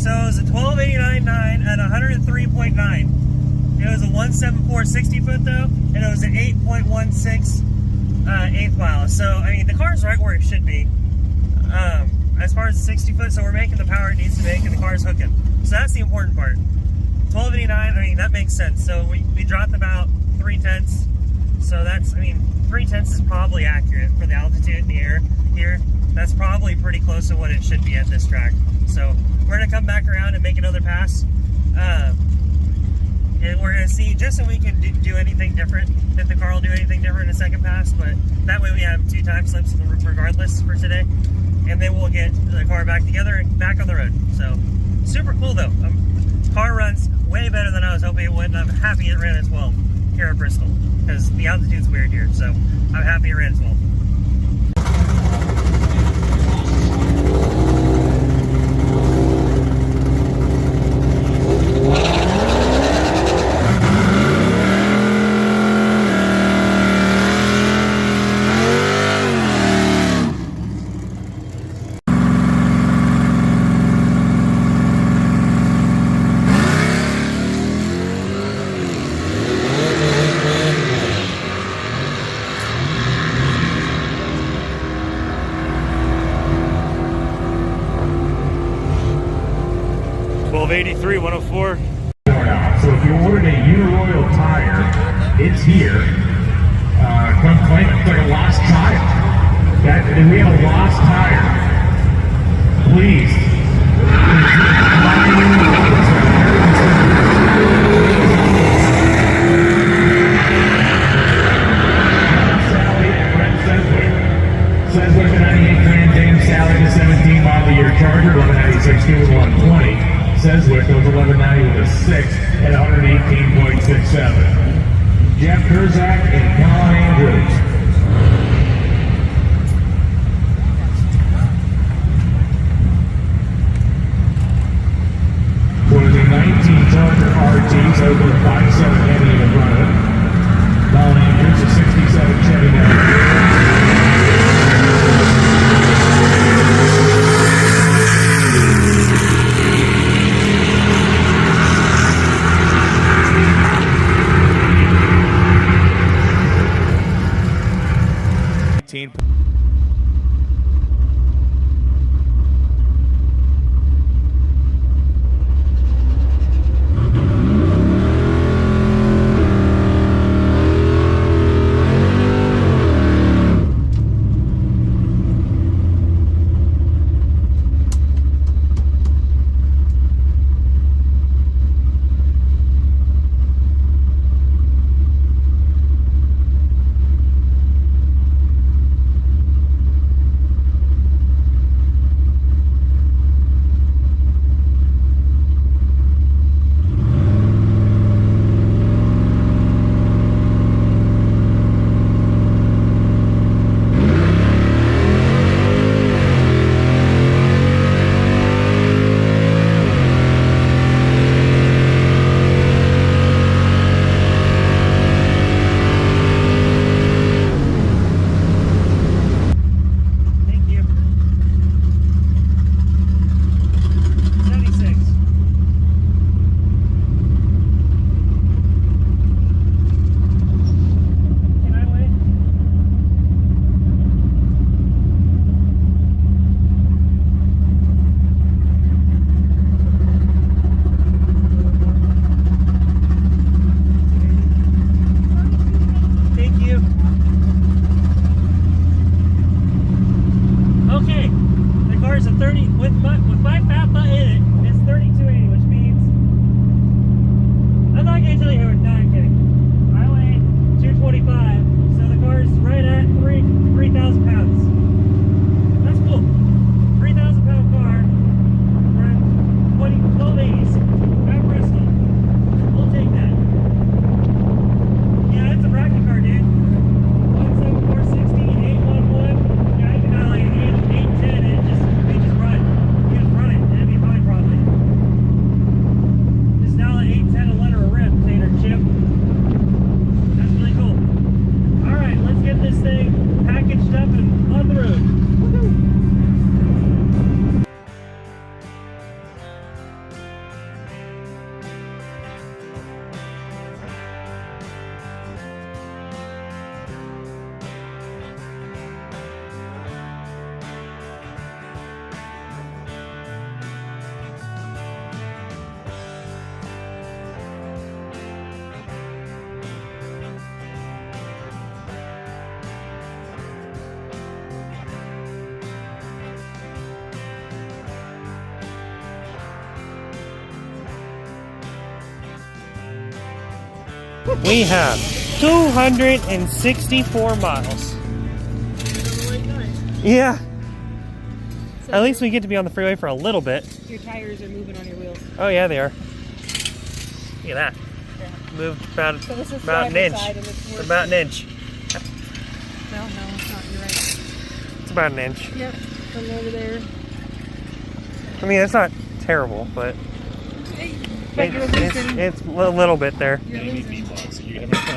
So it was a 1289.9 at 103.9. It was a 174 60 foot though, and it was an 8.16 eighth mile. So I mean the car's right where it should be. As far as the 60 foot, so we're making the power it needs to make, and the car's hooking. So that's the important part. 1289, I mean that makes sense. So we dropped about 3/10. So that's, I mean, 3/10 is probably accurate for the altitude in the air here. That's probably pretty close to what it should be at this track. So we're gonna come back around and make another pass. And we're going to see, just so we can do anything different, if the car will do anything different in a second pass, but that way we have 2 time slips regardless for today. And then we'll get the car back together and back on the road. So, super cool though. Car runs way better than I was hoping it would, and I'm happy it ran at 12 here at Bristol, because the altitude's weird here, so I'm happy it ran at 12. $1283, 104. So if you ordered a Uniroyal tire, it's here. Come claim it. It's like a lost tire. We have a lost tire. Please. Sally and Brent Sedgwick, a 98 Grand James Sally, the 17 model year Charger, 1196 Q 120. Sedgwick goes 1190 with a 6 at 118.67. Jeff Kurzak and Colin Andrews. For the 19 Charger RT, so with a 5.7 Chevy in front of it. Colin Andrews, a 67 Chevy now. this thing packaged up and We have 264 miles. Yeah. So At least we get to be on the freeway for a little bit. your tires are moving on your wheels. Oh yeah, they are. Look at that. Moved about, So this is about an driver's inch. side and it's It's worse. about an inch. No, it's not. You're right. It's about an inch. Yep, from over there. I mean, it's not terrible, but But you're losing. it's a little bit there. You're losing.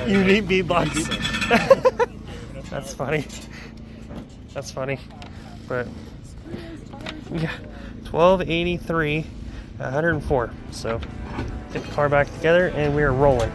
You need B-blocks. That's funny. That's funny. But yeah, 1283, 104. So get the car back together and we are rolling.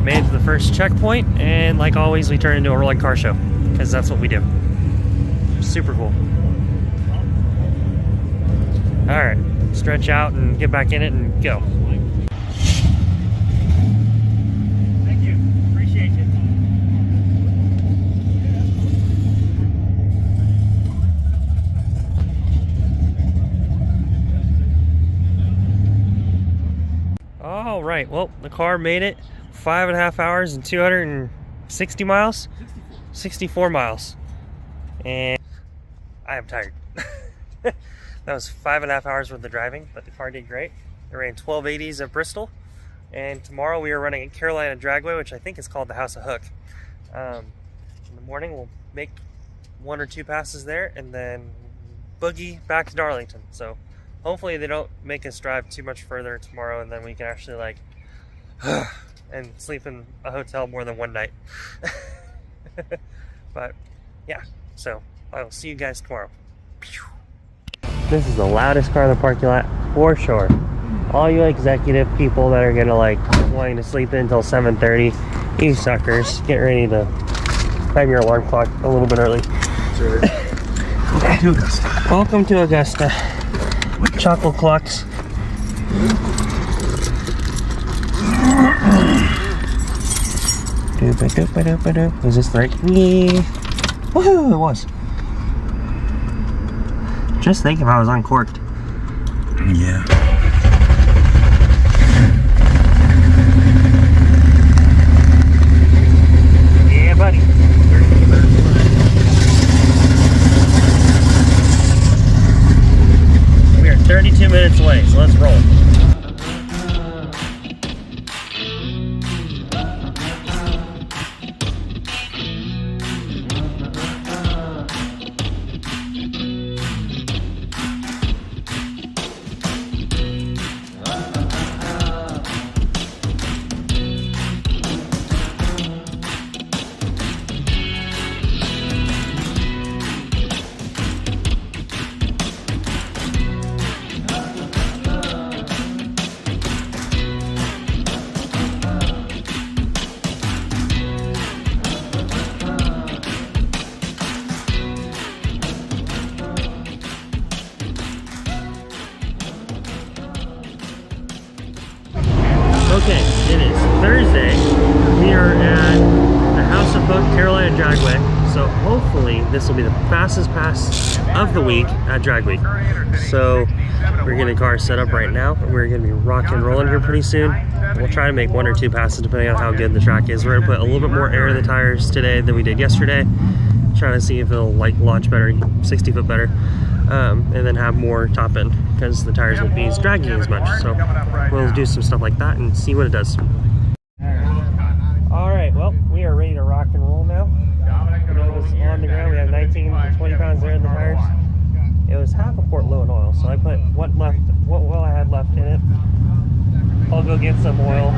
Made it to the first checkpoint, and like always, we turn into a rolling car show because that's what we do. Super cool. All right, stretch out and get back in it and go. Thank you. Appreciate you. All right, well, the car made it 5.5 hours and 260 miles? 64 miles. And I am tired. That was 5.5 hours worth of driving, but the car did great. It ran 1280s at Bristol. And tomorrow we are running at Carolina Dragway, which I think is called the House of Hook. In the morning we'll make 1 or 2 passes there and then boogie back to Darlington. So hopefully they don't make us drive too much further tomorrow, and then we can actually like and sleep in a hotel more than one night. But yeah, so I will see you guys tomorrow. This is the loudest car in the parking lot for sure. All you executive people that are gonna like wanting to sleep in until 7:30, you suckers, get ready to time your alarm clock a little bit early. Welcome to Augusta. Welcome to Augusta. Chocolate clocks. Is this right? Yeah. Woohoo! It was. Just think if I was uncorked. Yeah. Yeah, buddy. We are 32 minutes away, so let's roll. Okay, it is Thursday, We are at the House of Hook Carolina Dragway, so hopefully this will be the fastest pass of the week at Drag Week. So we're getting cars set up right now, and we're going to be rock and rolling here pretty soon. We'll try to make 1 or 2 passes depending on how good the track is. We're going to put a little bit more air in the tires today than we did yesterday, trying to see if it'll like launch better, 60 foot better, and then have more top end because the tires won't be dragging as much. So we'll do some stuff like that and see what it does. Alright, well, we are ready to rock and roll now. It was on the ground. We have 19 to 20 pounds there in the tires. It was half a quart low in oil, so I put what oil I had left in it. I'll go get some oil.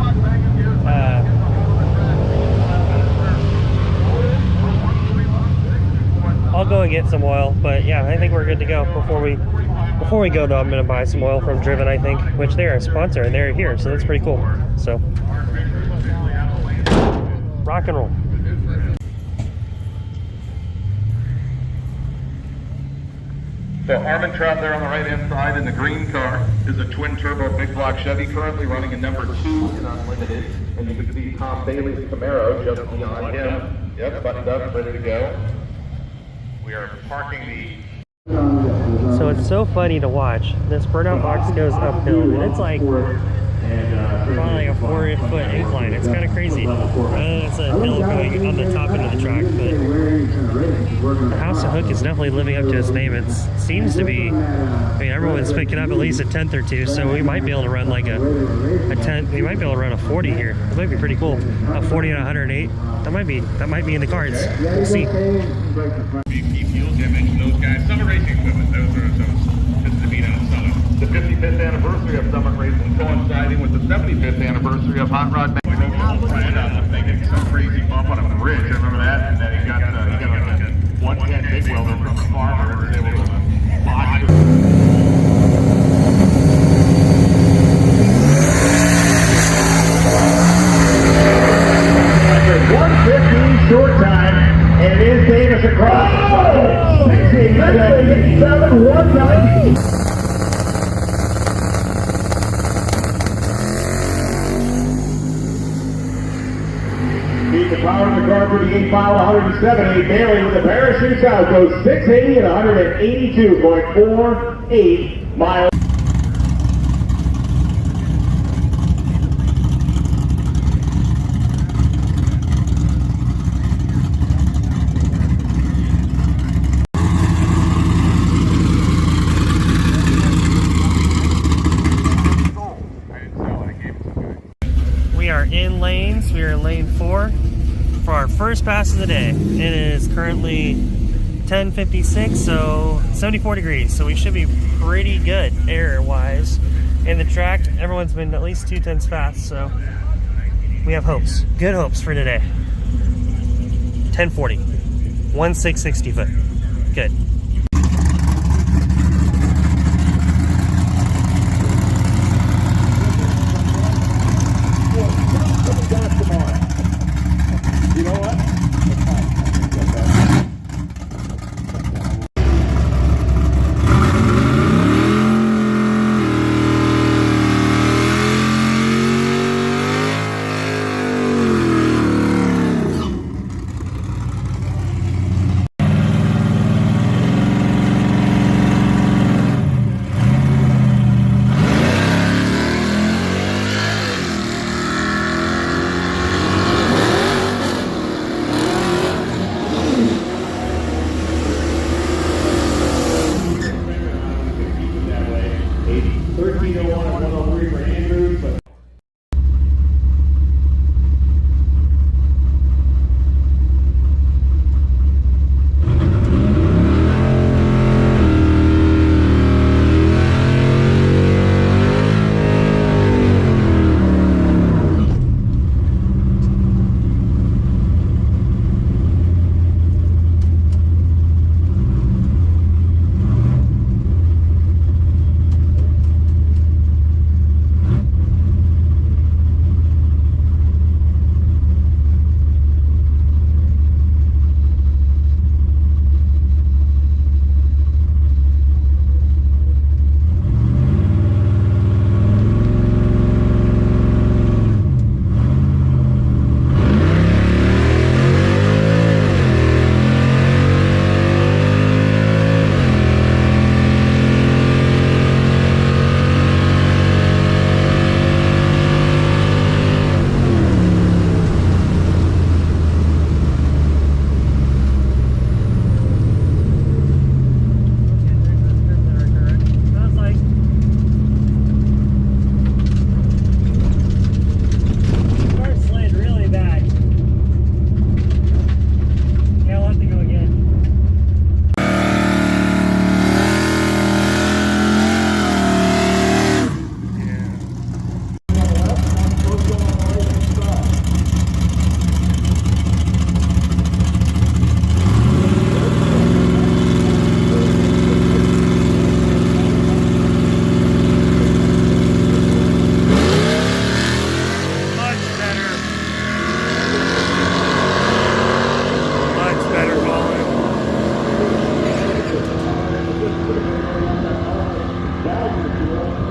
I'll go and get some oil, but yeah, I think we're good to go. Before we go though, I'm gonna buy some oil from Driven, I think, which they're a sponsor and they're here, so that's pretty cool. So rock and roll. So Armin Trout there on the right-hand side in the green car is a twin-turbo big block Chevy, currently running a number 2 in Unlimited. And you can see Tom Bailey's Camaro just beyond him. Yep, buttoned up, ready to go. We are parking the... So it's so funny to watch. This burnout box goes uphill, and it's like probably like a 4-foot incline. It's kind of crazy. It's a hill going on the top end of the track, but the House of Hook is definitely living up to its name. It seems to be. I mean, everyone's picking up at least a 10th or 2, so we might be able to run like a 10. We might be able to run a 40 here. That might be pretty cool. A 40 and a 108. That might be in the cards. We'll see. Key fuels, I mentioned those guys. Summit Racing Equipment, those are some, just to meet on Summit. The 55th anniversary of Summit Racing coinciding with the 75th anniversary of Hot Rod. I'm thinking some crazy bump on a bridge. I remember that. And then he got like a 110 big welder from a farmer and was able to lodge it. After 1:15 short time, and it is Davis across. 16, 1 Beat the power of the car 38 mile, 178. Bailey with the parachutes out goes 680 and 182.48 miles. We are in lanes. We are in lane 4 for our first pass of the day. It is currently 10:56, so 74 degrees. So we should be pretty good air-wise. In the track, everyone's been at least 2 tenths fast, so we have hopes. Good hopes for today. 1040, 1660 foot. Good. You know what?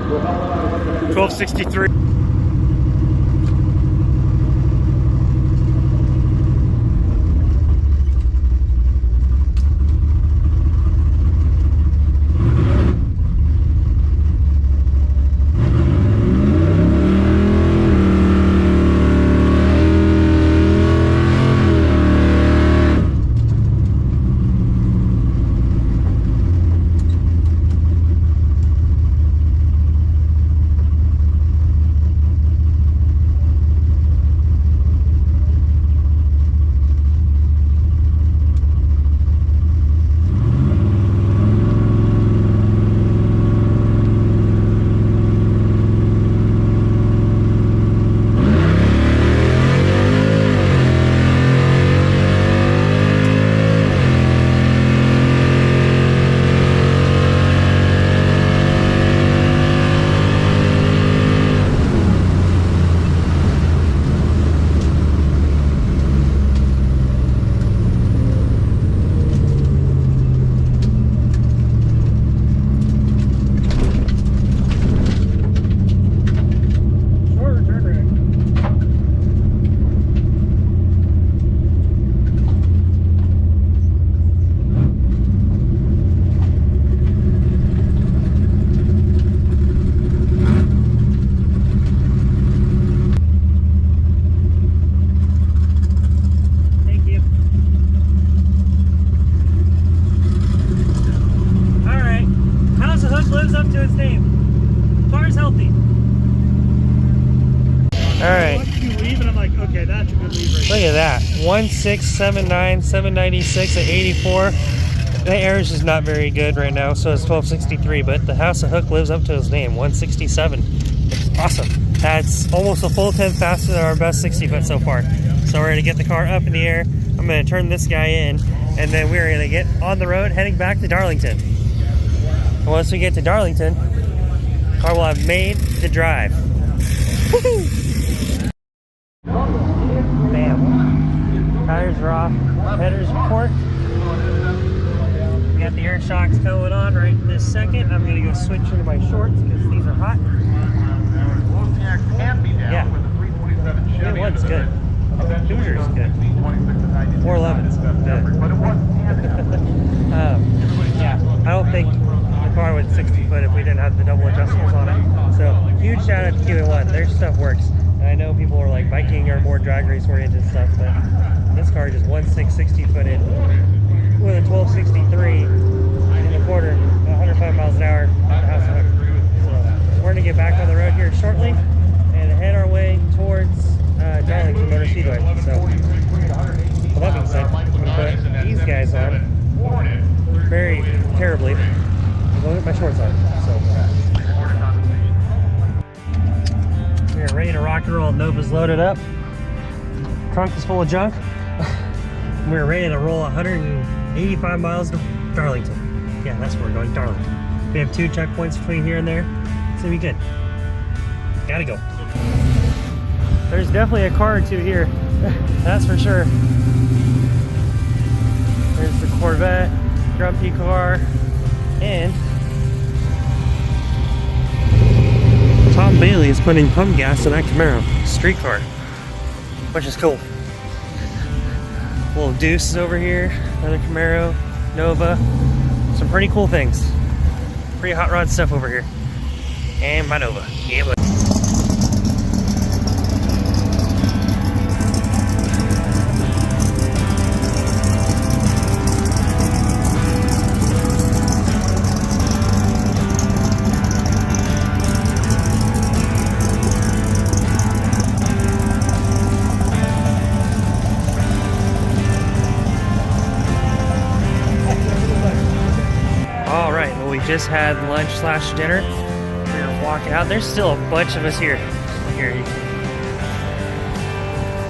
1263. Look at that. 1679, 796 at 84. The air is just not very good right now, so it's 1263, but the House of Hook lives up to his name, 167. It's awesome. That's almost a full 10 faster than our best 60 foot so far. So we're going to get the car up in the air. I'm going to turn this guy in, and then we're going to get on the road heading back to Darlington. And once we get to Darlington, the car will have made the drive. Woohoo! Bam. Tires are off. Headers are corked. We got the air shocks going on right this second. I'm going to go switch into my shorts because these are hot. Yeah. It one's good. Hoosier's good. 411's good. Yeah. I don't think the car was 60 foot if we didn't have the double adjustables on it. So huge shout out to QA1. Their stuff works. And I know people are like Viking or more drag race oriented stuff, but this car just 60 footed with a 1263 in the quarter, 105 miles an hour at the House of Hook. So we're gonna get back on the road here shortly and head our way towards Darlington Motor Speedway. So with that being said, I'm gonna put these guys on very terribly. I'm gonna get my shorts on. So we are ready to rock and roll. Nova's loaded up. Trunk is full of junk. We're ready to roll 185 miles to Darlington. Yeah, that's where we're going, Darlington. We have 2 checkpoints between here and there. It's gonna be good. Gotta go. There's definitely a car or two here. That's for sure. There's the Corvette, grumpy car, and Tom Bailey is putting pump gas in that Camaro street car, which is cool. Little Deuce is over here, another Camaro, Nova, some pretty cool things. Pretty hot rod stuff over here. And my Nova. Yeah, buddy. Just had lunch / dinner. We're walking out. There's still a bunch of us here.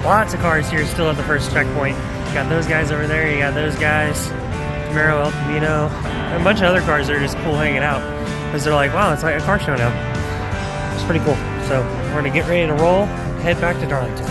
Lots of cars here still at the first checkpoint. You got those guys over there. You got those guys. Camaro, El Camino. And a bunch of other cars that are just cool hanging out. Because they're like, wow, it's like a car show now. It's pretty cool. So we're going to get ready to roll. Head back to Darlington.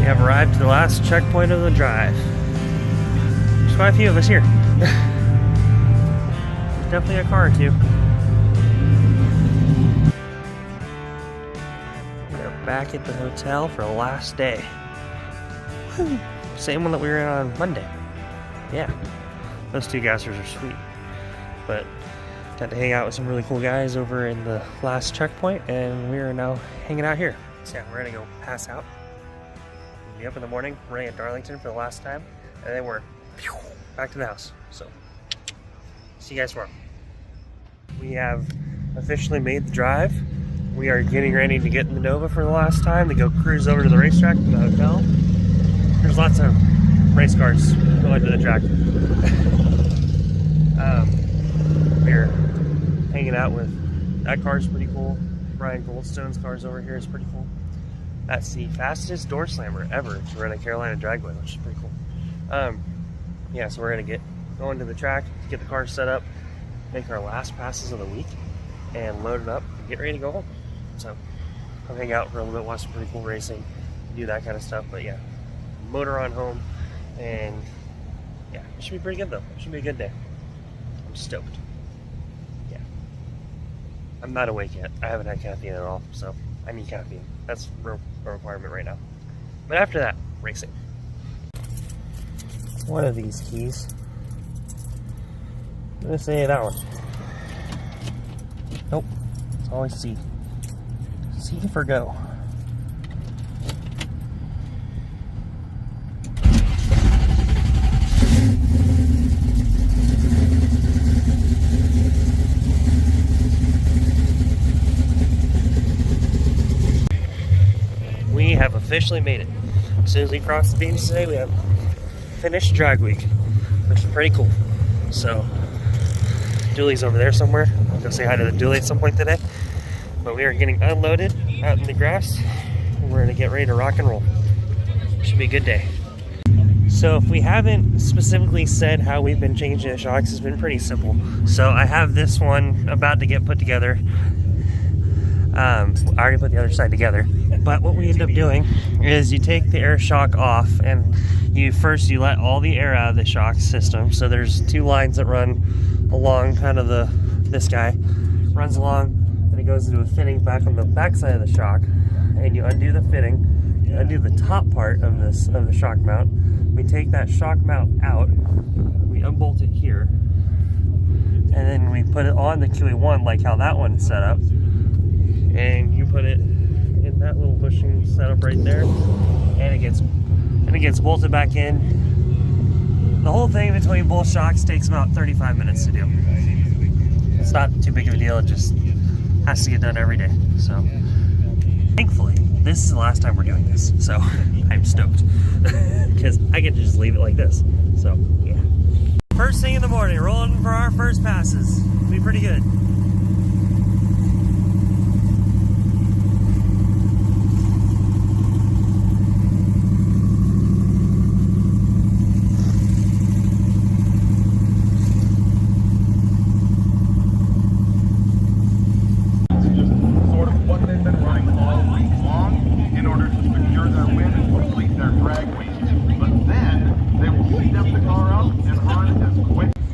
We have arrived at the last checkpoint of the drive. There's quite a few of us here. There's definitely a car or two. We're back at the hotel for the last day. Woo. Same one that we were in on Monday. Yeah, those two gassers are sweet. But got to hang out with some really cool guys over in the last checkpoint, and we are now hanging out here. So yeah, we're gonna go pass out. We'll be up in the morning, running at Darlington for the last time, and then we're back to the house. So see you guys tomorrow. We have officially made the drive. We are getting ready to get in the Nova for the last time to go cruise over to the racetrack from the hotel. There's lots of race cars going to the track. We're hanging out with, that car's pretty cool. Brian Goldstone's car's over here is pretty cool. That's the fastest door slammer ever to run a Carolina Dragway, which is pretty cool. Yeah, so we're gonna get going to the track, get the car set up, make our last passes of the week, and load it up and get ready to go home. So I'll hang out for a little bit, watch some pretty cool racing, do that kind of stuff. But yeah, motor on home, and yeah, it should be pretty good though. It should be a good day. I'm stoked. Yeah, I'm not awake yet. I haven't had caffeine at all, so I need caffeine. That's a requirement right now. But after that, racing. One of these keys. I'm gonna say that one. Nope. It's always C. C for go. We have officially made it. As soon as we cross the beams today, we have finished drag week, which is pretty cool. So, Dooley's over there somewhere. I'll go say hi to the Dooley at some point today. But we are getting unloaded out in the grass, and we're gonna get ready to rock and roll. Should be a good day. So if we haven't specifically said how we've been changing the shocks, it's been pretty simple. So I have this one about to get put together. I already put the other side together. But what we end up doing is you take the air shock off, and you let all the air out of the shock system. So there's two lines that run along kind of this guy runs along, then it goes into a fitting back on the back side of the shock, and you undo the fitting, you undo the top part of the shock mount. We take that shock mount out, we unbolt it here, and then we put it on the QA1 like how that one's set up, and you put it in that little bushing setup right there, and it gets bolted back in. The whole thing between both shocks takes about 35 minutes to do. It's not too big of a deal, it just has to get done every day. So thankfully, this is the last time we're doing this, so I'm stoked because I get to just leave it like this. So yeah. First thing in the morning, rolling for our first passes. It'll be pretty good.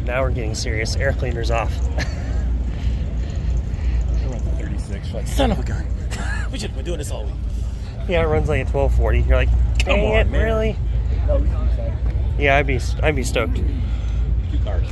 Now we're getting serious. Air cleaner's off. I went to 36. Like, son of a gun. We should have been doing this all week. Yeah, it runs like at 12:40. You're like, dang it, man. Really? No, yeah, I'd be stoked. 2 cars.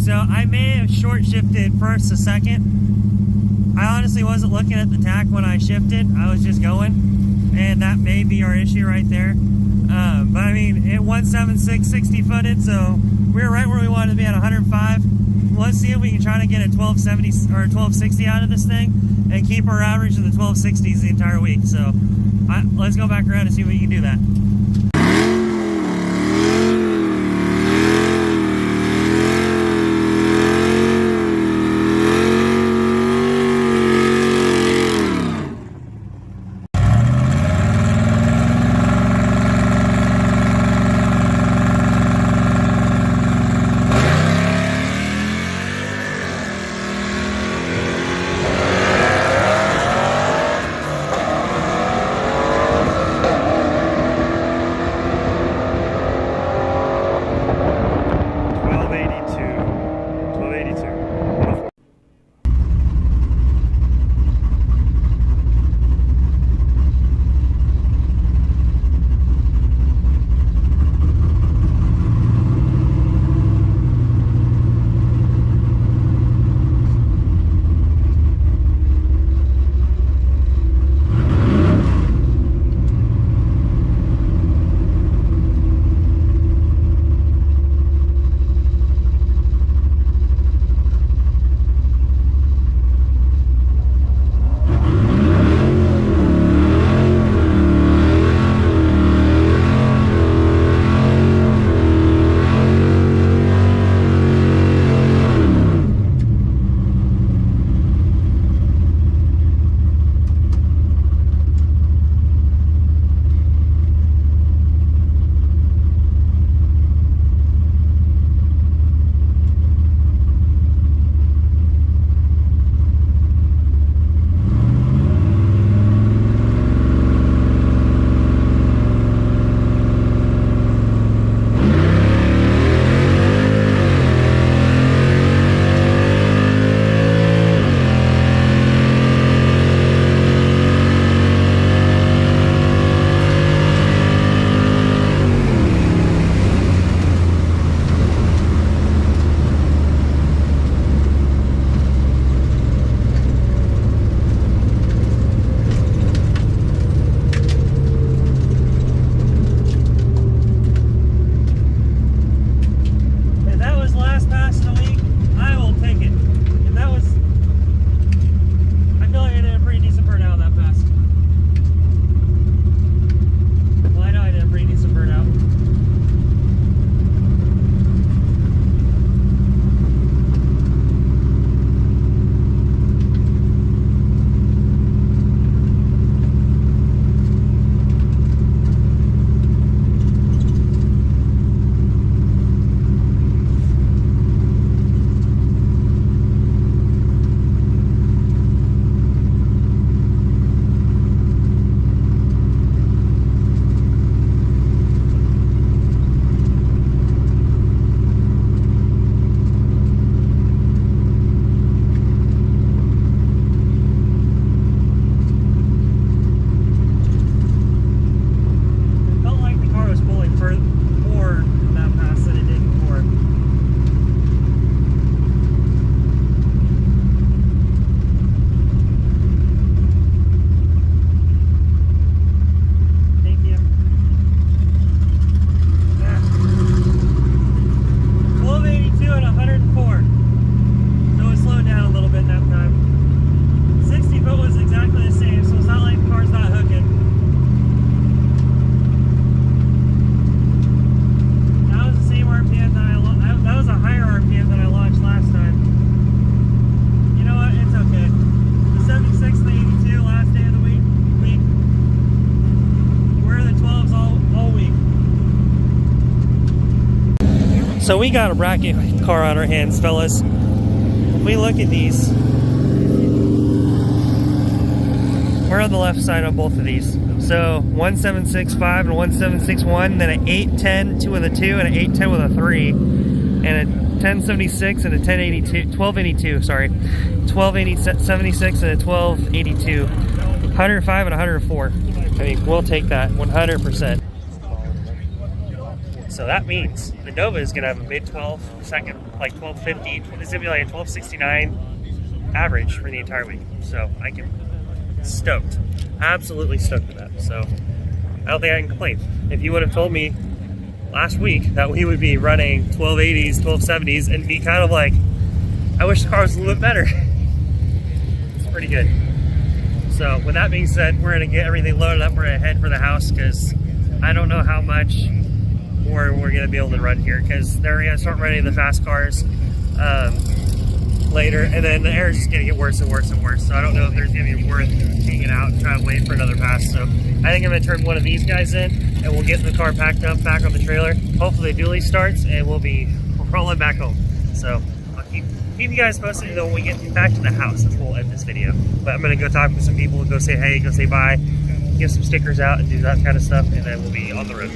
So I may have short shifted first to second. I honestly wasn't looking at the tack when I shifted. I was just going, and that may be our issue right there. But I mean, it 176 60 footed, so we were right where we wanted to be at 105. Let's see if we can try to get a 1270 or 1260 out of this thing and keep our average in the 1260s the entire week. So let's go back around and see if we can do that. So we got a bracket car on our hands, fellas. If we look at these, we're on the left side on both of these. So 1765 and 1761, then an 810, two with a 2, and an 810 with a 3, and a 1076 and a 1282, sorry. 1276 and a 1282. 105 and 104. I mean, we'll take that 100%. So that means the Nova is going to have a mid 12 second, like 1250. It's going to be like a 1269 average for the entire week. So I can stoked, absolutely stoked with that. So I don't think I can complain. If you would have told me last week that we would be running 1280s, 1270s, and be kind of like, I wish the car was a little bit better. It's pretty good. So with that being said, we're gonna get everything loaded up. We're gonna head for the house because I don't know how much more we're gonna be able to run here, because they're gonna start running the fast cars later, and then the air is just gonna get worse and worse and worse. So I don't know if there's gonna be worth hanging out and trying to wait for another pass. So I think I'm gonna turn one of these guys in, and we'll get the car packed up back on the trailer. Hopefully the dually starts, and we'll be rolling back home. So I'll keep you guys posted until we get back to the house. That's where we'll end this video. But I'm gonna go talk with some people, go say hey, go say bye, give some stickers out, and do that kind of stuff, and then we'll be on the road.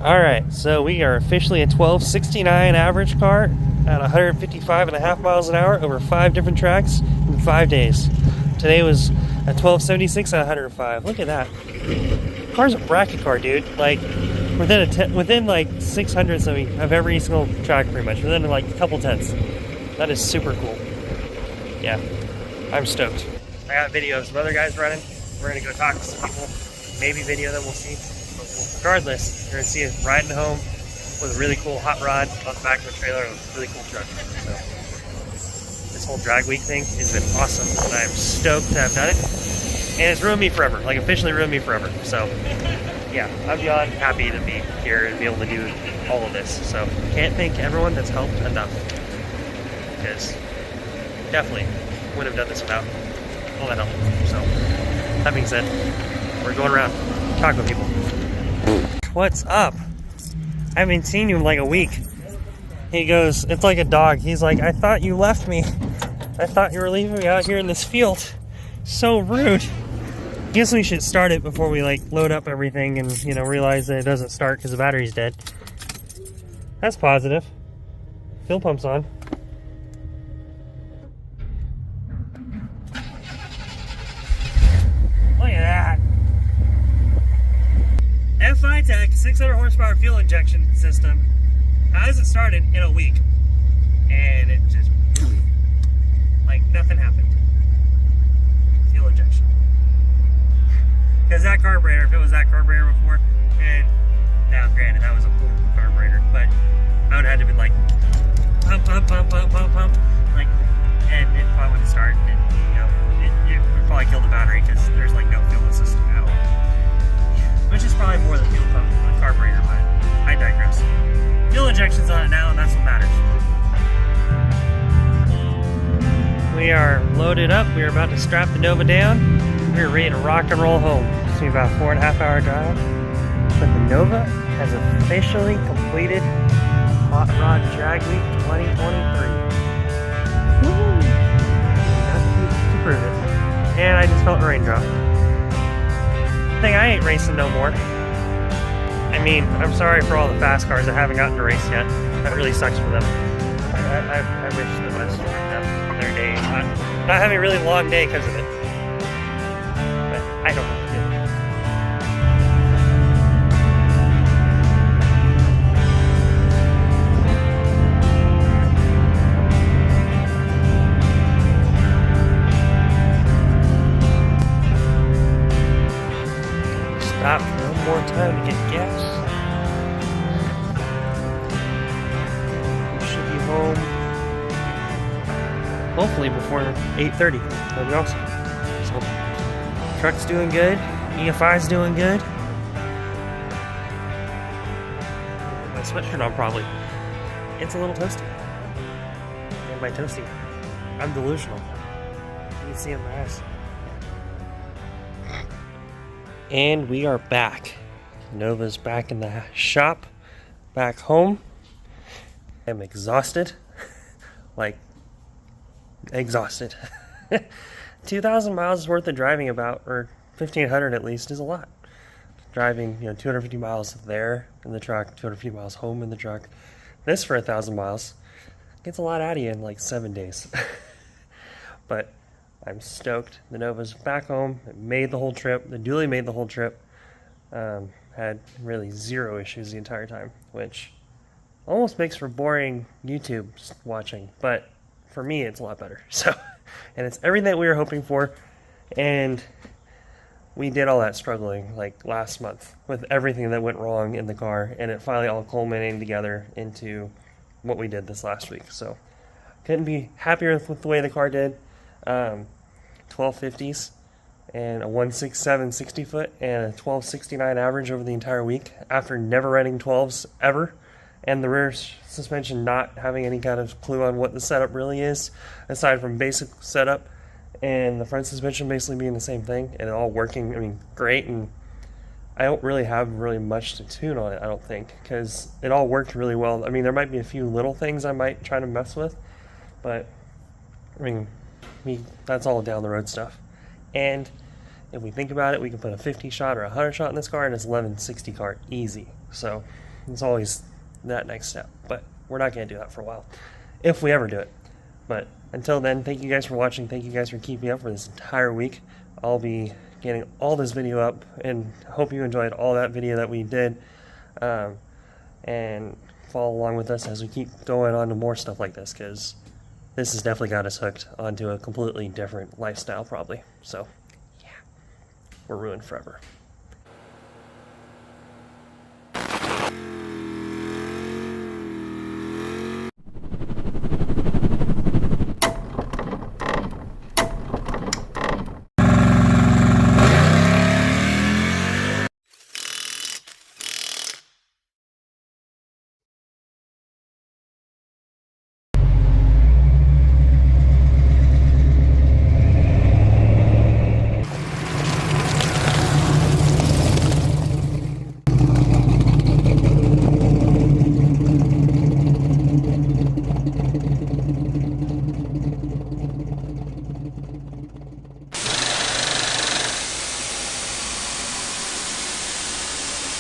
All right, so we are officially a 1269 average car at 155.5 miles an hour over 5 different tracks in 5 days. Today was a 1276 at 105. Look at that. Car's a bracket car, dude. Like within like 600 something of every single track, pretty much. Within like a couple tenths. That is super cool. Yeah, I'm stoked. I got video of some other guys running. We're gonna go talk to some people, maybe video them, we'll see. But regardless, you're gonna see us riding home with a really cool hot rod on the back of a trailer and a really cool truck. So this whole drag week thing has been awesome, and I'm stoked to have done it. And it's ruined me forever, like officially ruined me forever. So yeah, I'm beyond happy to be here and be able to do all of this. So can't thank everyone that's helped enough, because definitely wouldn't have done this without all that help. So that being said, we're going around talking with people. What's up? I haven't seen you in like a week. He goes, it's like a dog. He's like, I thought you left me. I thought you were leaving me out here in this field. So rude. Guess we should start it before we like load up everything and, you know, realize that it doesn't start because the battery's dead. That's positive. Fuel pump's on. Look at that. F-I-Tech 600 horsepower fuel injection system hasn't started in a week, and it just like nothing happened. Fuel injection, because that carburetor, if it was that carburetor before, and now granted that was a cool carburetor, but I would have had to be like pump, like, and it probably wouldn't start, and you know it would probably kill the battery because there's like no fuel in the system at all, which is probably more the fuel pump than the carburetor, but I digress. Fuel injection's on it now, and that's what matters. We are loaded up. We are about to strap the Nova down. We're ready to rock and roll home. It's going to be about a 4.5 hour drive. But the Nova has officially completed Hot Rod Drag Week 2023. Woo! Got to prove it. And I just felt a raindrop. I ain't racing no more. I mean, I'm sorry for all the fast cars that haven't gotten to race yet. That really sucks for them. I wish the best for them, their day. Not having a really long day because of it. But I don't have to do it. Stop for one more time to get gas. We should be home hopefully before 8:30. That'll be awesome. So, truck's doing good. EFI's doing good. My sweatshirt on probably. It's a little toasty. And by toasty, I'm delusional. You can see in my eyes. And we are back. Nova's back in the shop, back home. I'm exhausted. Like, exhausted. 2,000 miles worth of driving about, or 1,500 at least, is a lot. Driving, 250 miles there in the truck, 250 miles home in the truck. This for 1,000 miles gets a lot out of you in like 7 days. But I'm stoked. The Nova's back home. It made the whole trip. The dually made the whole trip. had really zero issues the entire time, which almost makes for boring YouTube watching, but for me it's a lot better. So, and it's everything that we were hoping for, and we did all that struggling like last month with everything that went wrong in the car, and it finally all culminating together into what we did this last week. So couldn't be happier with the way the car did. 1250s and a 167 60 foot and a 1269 average over the entire week after never running 12s ever, and the rear suspension not having any kind of clue on what the setup really is aside from basic setup, and the front suspension basically being the same thing, and it all working, I mean, great. And I don't really have much to tune on it, I don't think, because it all worked really well. I mean, there might be a few little things I might try to mess with, but I mean, that's all down the road stuff. And if we think about it, we can put a 50 shot or a 100 shot in this car, and it's 1160 car easy. So it's always that next step, but we're not going to do that for a while if we ever do it. But until then, thank you guys for watching. Thank you guys for keeping up for this entire week. I'll be getting all this video up, and hope you enjoyed all that video that we did, and follow along with us as we keep going on to more stuff like this, because this has definitely got us hooked onto a completely different lifestyle probably. So yeah, we're ruined forever.